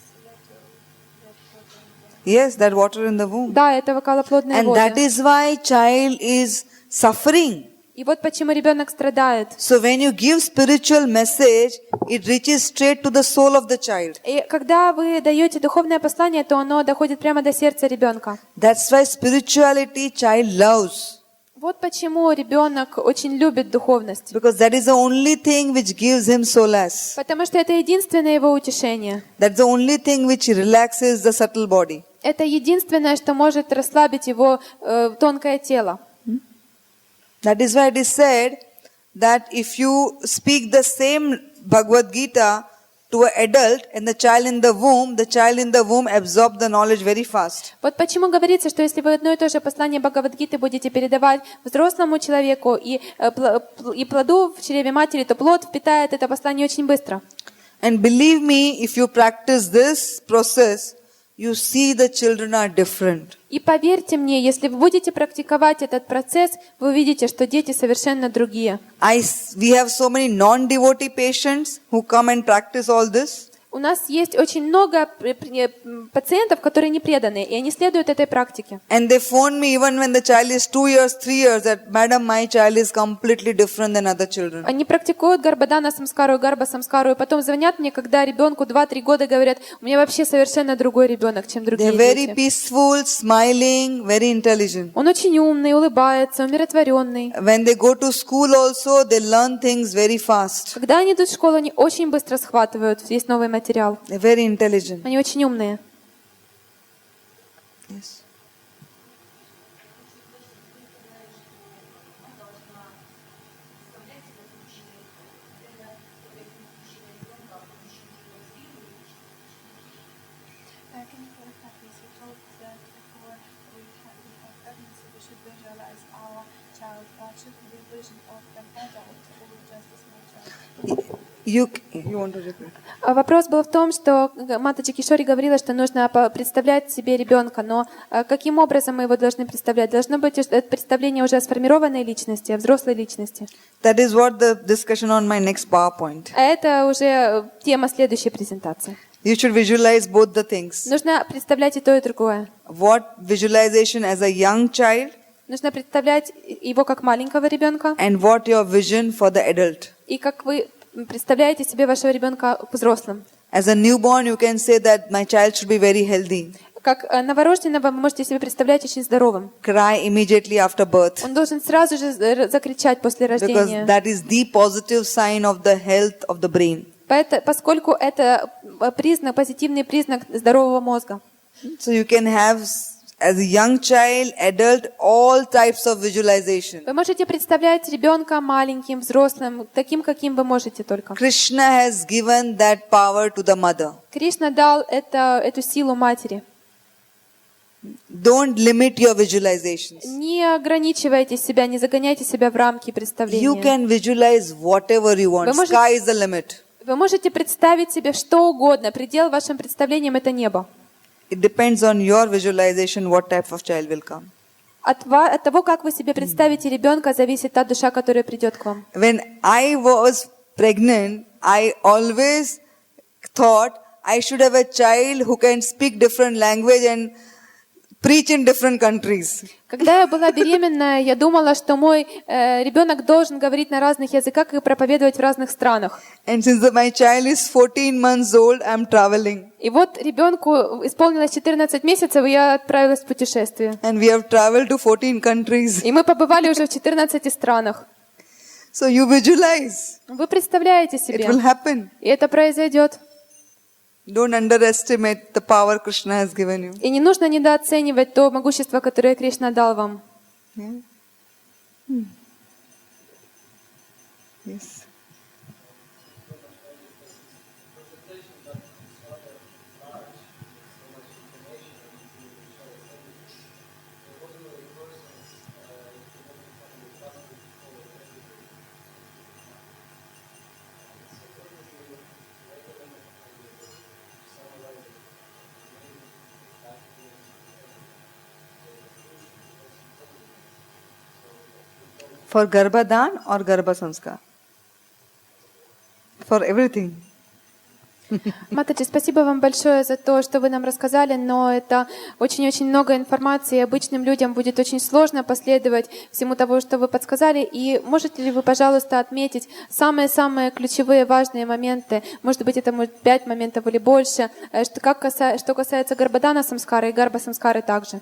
Yes, that water in the womb. Да, это околоплодные And that воды. is why child is suffering. И вот почему ребенок страдает. So when you give spiritual message, it reaches straight to the soul of the child. И когда вы даете духовное послание, то оно доходит прямо до сердца ребенка. That's why spirituality child loves. Вот почему ребенок очень любит духовность. Because that is the only thing which gives him solace. Потому что это единственное его утешение. That's the only thing which relaxes the subtle body. Это единственное, что может расслабить его тонкое тело. That is why it is said that if you speak the same Bhagavad Gita to an adult and the child in the womb absorbs the knowledge very fast. Вот почему говорится, что если вы одно и то же послание Бхагавад-гиты будете передавать взрослому человеку и плоду в чреве матери, то плод впитает это послание очень быстро. And believe me, if you practice this process, you see the children are different. И поверьте мне, если вы будете практиковать этот процесс, вы увидите, что дети совершенно другие. We have so many non-devotee patients who come and practice all this. У нас есть очень много пациентов, которые не преданные, и они следуют этой практике. And they phone me even when the child is 2 years, 3 years, that, Madam, my child is completely different than other children. Они практикуют Гарбхадхана-самскару и Гарбха-самскару, и потом звонят мне, когда ребенку 2-3 года, говорят, у меня вообще совершенно другой ребенок, чем другие They're very дети. peaceful, smiling, very intelligent. Он очень умный, улыбается, умиротворенный. When they go to school also, they learn things very fast. Когда они идут в школу, они очень быстро схватывают весь новый материал. They're very intelligent. Они очень умные. Yes. Can you clarify, please? You told that before we have pregnancy, we should visualize our child. Should it be vision of an adult or just a small child? You want to repeat? Вопрос был в том, что Матаджи Кишори говорила, что нужно представлять себе ребенка, но каким образом мы его должны представлять? Должно быть это представление уже о сформированной личности, о взрослой личности. That is what the discussion on my next PowerPoint. А это уже тема следующей презентации. You should visualize both the things. Нужно представлять и то, и другое. What visualization as a young child Нужно представлять его как маленького ребенка, and what your vision for the adult. и как вы представляете себе вашего ребенка взрослым. As a newborn, you can say that my child should be very healthy. Как новорожденного вы можете себе представлять очень здоровым. cry immediately after birth. Он должен сразу же закричать после Because рождения. that is the positive sign of the health of the brain. Поскольку это позитивный признак здорового мозга. So you can have, as a young child, adult, all types of visualization. Вы можете представлять ребенка маленьким, взрослым, таким, каким вы можете только. Krishna has given that power to the mother. Кришна дал эту силу матери. Don't limit your visualizations. Не ограничивайте себя, не загоняйте себя в рамки You представления. can visualize whatever you want. Вы можете- Sky is the limit. Вы можете представить себе что угодно. Предел вашим представлениям — это небо. It depends on your visualization what type of child will come. От того, как вы себе представите ребенка, зависит та душа, которая придет к вам. When I was pregnant, I always thought I should have a child who can speak different language and preach in different countries. Когда я была беременная, я думала, что мой ребенок должен говорить на разных языках и проповедовать в разных странах. And since my child is 14 months old, I'm traveling. И вот ребенку исполнилось 14 месяцев, и я отправилась в путешествие. And we have traveled to 14 countries. И мы побывали уже в 14 странах. So you visualize. Вы представляете It себе, will happen. и это произойдет. Don't underestimate the power Krishna has given you. И не нужно недооценивать то могущество, которое Кришна дал вам. Yeah. Yes. For Garbhadan or Garbha-samskara? For everything. Матаджи, спасибо вам большое за то, что вы нам рассказали, но это очень-очень много информации, и обычным людям будет очень сложно последовать всему того, что вы подсказали. И можете ли вы, пожалуйста, отметить самые-самые ключевые важные моменты, может быть, это 5 моментов или больше, что касается Гарбхадхана-самскара и Гарбха-самскары также?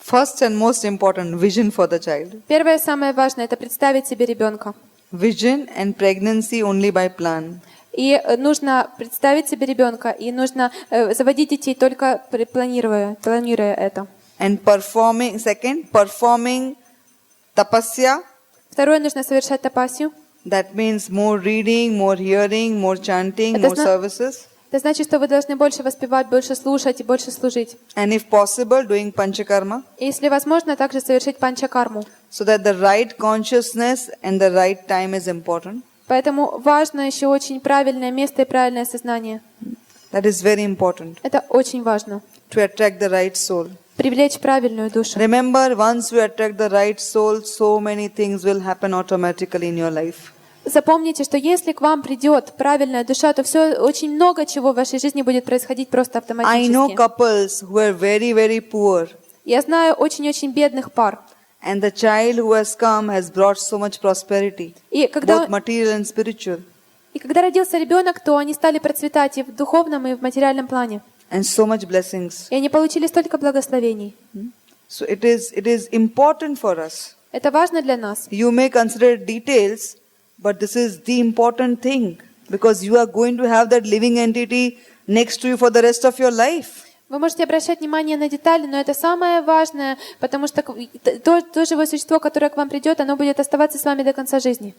First and most important, vision for the child. Первое, самое важное, это представить себе ребенка. Vision and pregnancy only by plan. И нужно представить себе ребенка, и нужно заводить детей только планируя это. And performing tapasya. Второе, нужно совершать тапасию. That means more reading, more hearing, more chanting, Это more services. Это значит, что вы должны больше воспевать, больше слушать и больше служить. And if possible, doing panchakarma. И если возможно, также совершить панчакарму. So that the right consciousness and the right time is important. Поэтому важно еще очень правильное место и правильное сознание. That is very important Это очень важно. to attract the right soul. Привлечь правильную душу. Remember, once you attract the right soul, so many things will happen automatically in your life. Запомните, что если к вам придет правильная душа, то очень много чего в вашей жизни будет происходить просто I know автоматически. couples who are very, very poor, Я знаю очень-очень бедных пар. and the child who has come has brought so much prosperity, И когда both material and spiritual, родился ребенок, то они стали процветать и в духовном, и в материальном плане. and so much blessings. И они получили столько благословений. So it is important for us. Это важно для нас. You may consider details, but this is the important thing, because you are going to have that living entity next to you for the rest of your life. Вы можете обращать внимание на детали, но это самое важное, потому что то живое существо, которое к вам придет, оно будет оставаться с вами до конца жизни.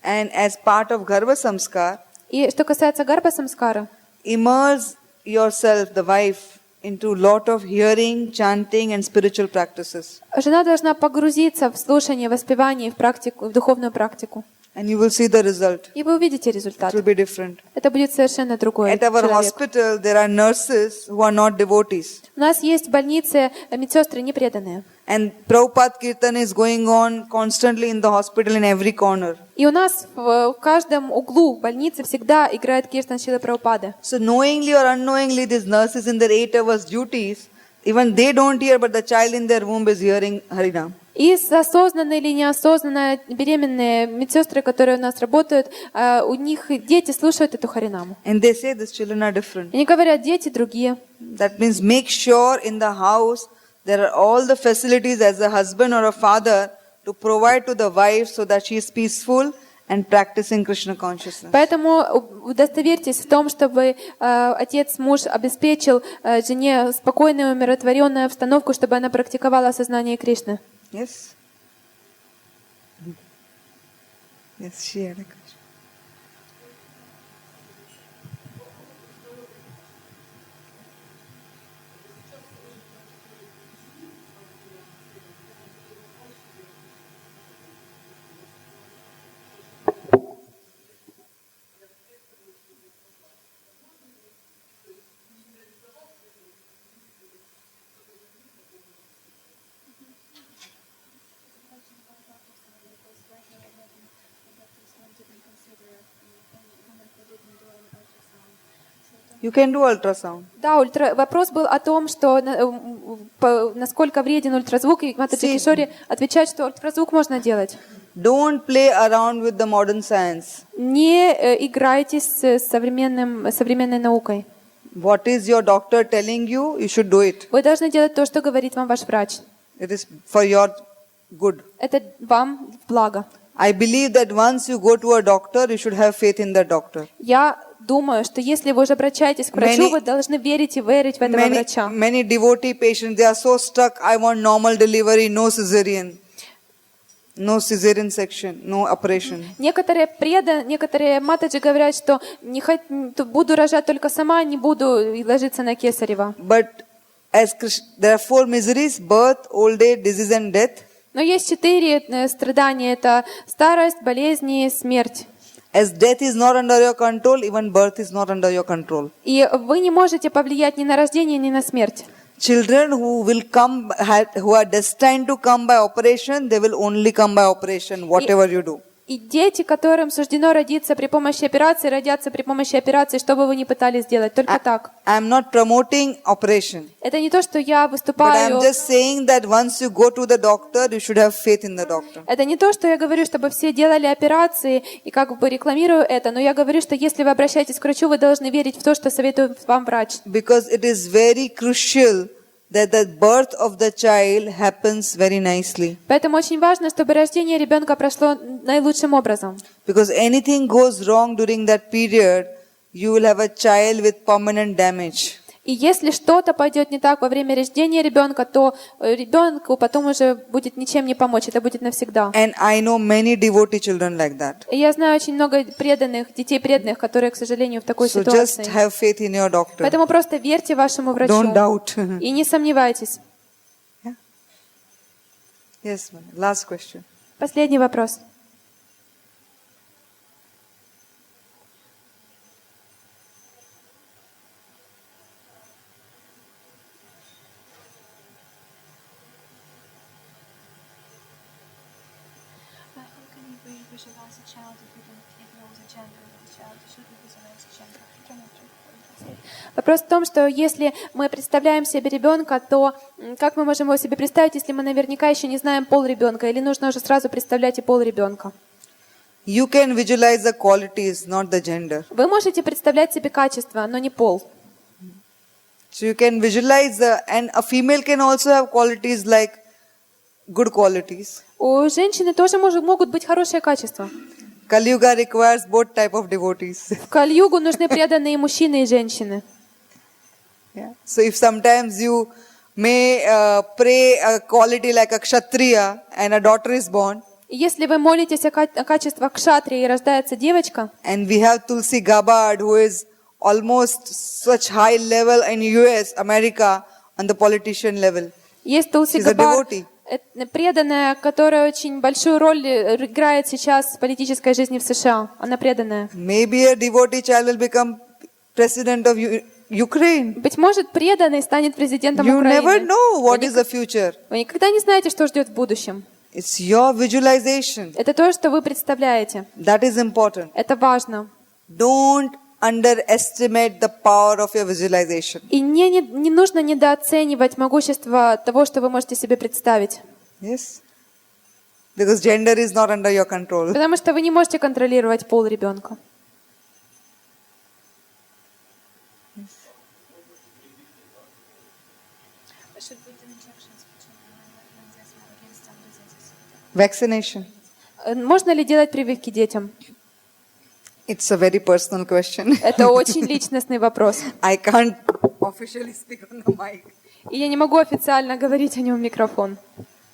And as part of Garva-samskara, И что касается Гарбха-самскара, immerse yourself, the wife, into lot of hearing, chanting and spiritual practices. жена должна погрузиться в слушание, воспевание, в духовную практику. And you will see the result. И вы увидите It результат. will be different. Это будет совершенно другой At our человек. hospital, there are nurses who are not devotees. У нас есть в больнице медсестры непреданные. And Prabhupada Kirtan is going on constantly in the hospital in every corner. И у нас в каждом углу больницы всегда играет киртан Шрилы Прабхупады. So knowingly or unknowingly, these nurses in their 8 hours duties, even they don't hear, but the child in their womb is hearing Harinam. И осознанно или неосознанно беременные медсестры, которые у нас работают, у них дети слушают эту харинаму. And they say these children are different. Они говорят, дети другие. That means make sure in the house there are all the facilities as a husband or a father to provide to the wife so that she is peaceful and practicing Krishna consciousness. Поэтому удостоверьтесь в том, чтобы отец, муж обеспечил жене спокойную, умиротворенную обстановку, чтобы она практиковала сознание Кришны. Yes? Yes, she had a question. You can do ultrasound. Да, вопрос был о том, что насколько вреден ультразвук, и Матаджи Кишори отвечает, что ультразвук можно делать. Don't play around with the modern science. Не играйтесь с современной наукой. What is your doctor telling you, you should do it. Вы должны делать то, что говорит вам ваш врач. It is for your good. Это вам в благо. I believe that once you go to a doctor, you should have faith in the doctor. Я думаю, что если вы уже обращаетесь к врачу, вы должны верить и верить в этого врача. Many devotee patients, they are so stuck, I want normal delivery, no cesarean section, no operation. Некоторые матаджи говорят, что буду рожать только сама, не буду ложиться на кесарево. But as there are 4 miseries: birth, old age, disease and death. Но есть 4 страдания: это старость, болезни, смерть. As death is not under your control, even birth is not under your control. И вы не можете повлиять ни на рождение, ни на смерть. Children who will come, who are destined to come by operation, they will only come by operation, whatever you do. И дети, которым суждено родиться при помощи операции, родятся при помощи операции, что бы вы ни пытались сделать, только так. I am not promoting operation. Это не то, что я But I выступаю. am just saying that once you go to the doctor, you should have faith in the doctor. Это не то, что я говорю, чтобы все делали операции и как бы рекламирую это, но я говорю, что если вы обращаетесь к врачу, вы должны верить в то, что советует вам врач. Because it is very crucial that the birth of the child happens very nicely. Поэтому очень важно, чтобы рождение ребенка прошло наилучшим образом. Because anything goes wrong during that period, you will have a child with permanent damage. И если что-то пойдет не так во время рождения ребенка, то ребенку потом уже будет ничем не помочь, это будет навсегда. And I know many devotee children like that. И я знаю очень много детей преданных, которые, к сожалению, в такой So ситуации. just have faith in your doctor. Поэтому просто верьте вашему врачу. Don't doubt. И не сомневайтесь. Yes, ma'am. Last question. Последний вопрос. How can we visualize a child if we don't know the gender of the child? Should we visualize the gender? Вопрос в том, что если мы представляем себе ребенка, то как мы можем его себе представить, если мы наверняка еще не знаем пол ребенка, или нужно уже сразу представлять и пол ребенка? You can visualize the qualities, not the gender. Вы можете представлять себе качество, но не пол. So you can visualize and a female can also have qualities like good qualities. У женщины тоже могут быть хорошие качества. Kali Yuga requires both type of devotees. В Кали-югу нужны преданные мужчины и женщины. Yeah. So if sometimes you may pray a quality like a kshatriya and a daughter is born, И если вы молитесь о качествах кшатрии и рождается девочка, and we have Tulsi Gabbard who is almost such high level in US, America, on the politician level. есть Тулси She's a Габбар, devotee. преданная, которая очень большую роль играет сейчас в политической жизни в США. Она преданная. Maybe a devotee child will become president of Ukraine. Быть может, преданный станет президентом You never Украины. know what is the future. Вы никогда не знаете, что ждет в будущем. It's your visualization. Это то, что вы представляете. That is important. Это важно. Don't underestimate the power of your visualization. И не нужно недооценивать могущество того, что вы можете себе представить. Yes? Because gender is not under your control. Потому что вы не можете контролировать пол ребенка. Vaccination. Можно ли делать прививки детям? It's a very personal question. Это очень личностный вопрос. I can't officially speak on the mic. И я не могу официально говорить о нем в микрофон.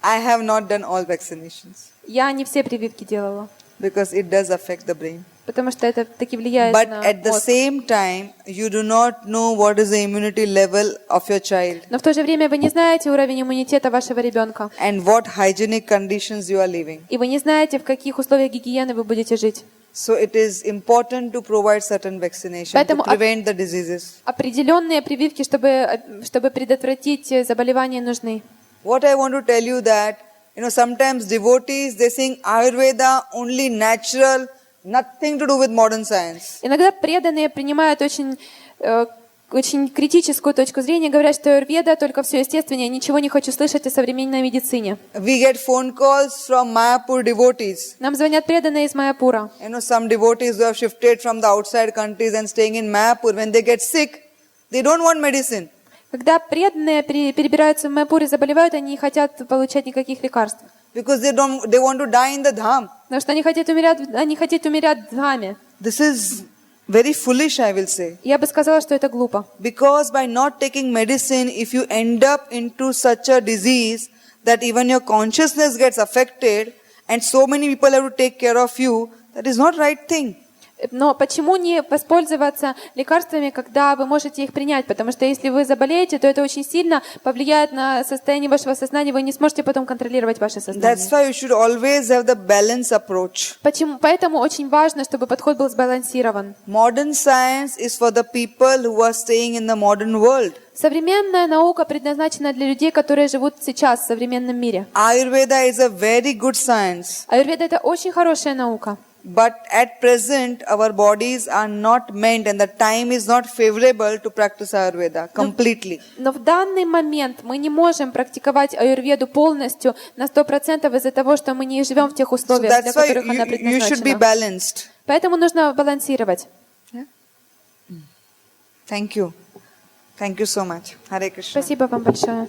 I have not done all vaccinations Я не все прививки делала, because it does affect the brain. потому что это таки влияет But на at the мозг. same time, you do not know what is the immunity level of your child Но в то же время вы не знаете уровень иммунитета вашего ребенка. and what hygienic conditions you are living. И вы не знаете, в каких условиях гигиены вы будете жить. So it is important to provide certain vaccination to Поэтому prevent the diseases. Определенные прививки, чтобы предотвратить заболевания, нужны. What I want to tell you that, sometimes devotees, they think Ayurveda only natural, nothing to do with modern science. Иногда преданные принимают очень критическую точку зрения, говорят, что аюрведа только все естественное, я ничего не хочу слышать о современной медицине. We get phone calls from Mayapur devotees. Нам звонят преданные из Майяпура. Some devotees who have shifted from the outside countries and staying in Mayapur, when they get sick, they don't want medicine. Когда преданные перебираются в Майяпур и заболевают, они не хотят получать никаких лекарств. Because they want to die in the dham. Потому что они хотят умереть в Дхаме. This is very foolish, I will say. Я бы сказала, что это глупо. Because by not taking medicine, if you end up into such a disease that even your consciousness gets affected and so many people have to take care of you, that is not right thing. Но почему не воспользоваться лекарствами, когда вы можете их принять? Потому что если вы заболеете, то это очень сильно повлияет на состояние вашего сознания, вы не сможете потом контролировать ваше сознание. That's why you should always have the balanced approach. Поэтому очень важно, чтобы подход был сбалансирован. Modern science is for the people who are staying in the modern world. Современная наука предназначена для людей, которые живут сейчас в современном мире. Ayurveda is a very good science. Аюрведа — это очень хорошая наука. But at present, our bodies are not meant and the time is not favorable to practice Ayurveda completely. Но в данный момент мы не можем практиковать аюрведу полностью на 100% из-за того, что мы не живем в тех So условиях, для that's why которых она you should be предназначена. balanced. Поэтому нужно балансировать. Thank you. Thank you so much. Hare Krishna. Спасибо вам большое.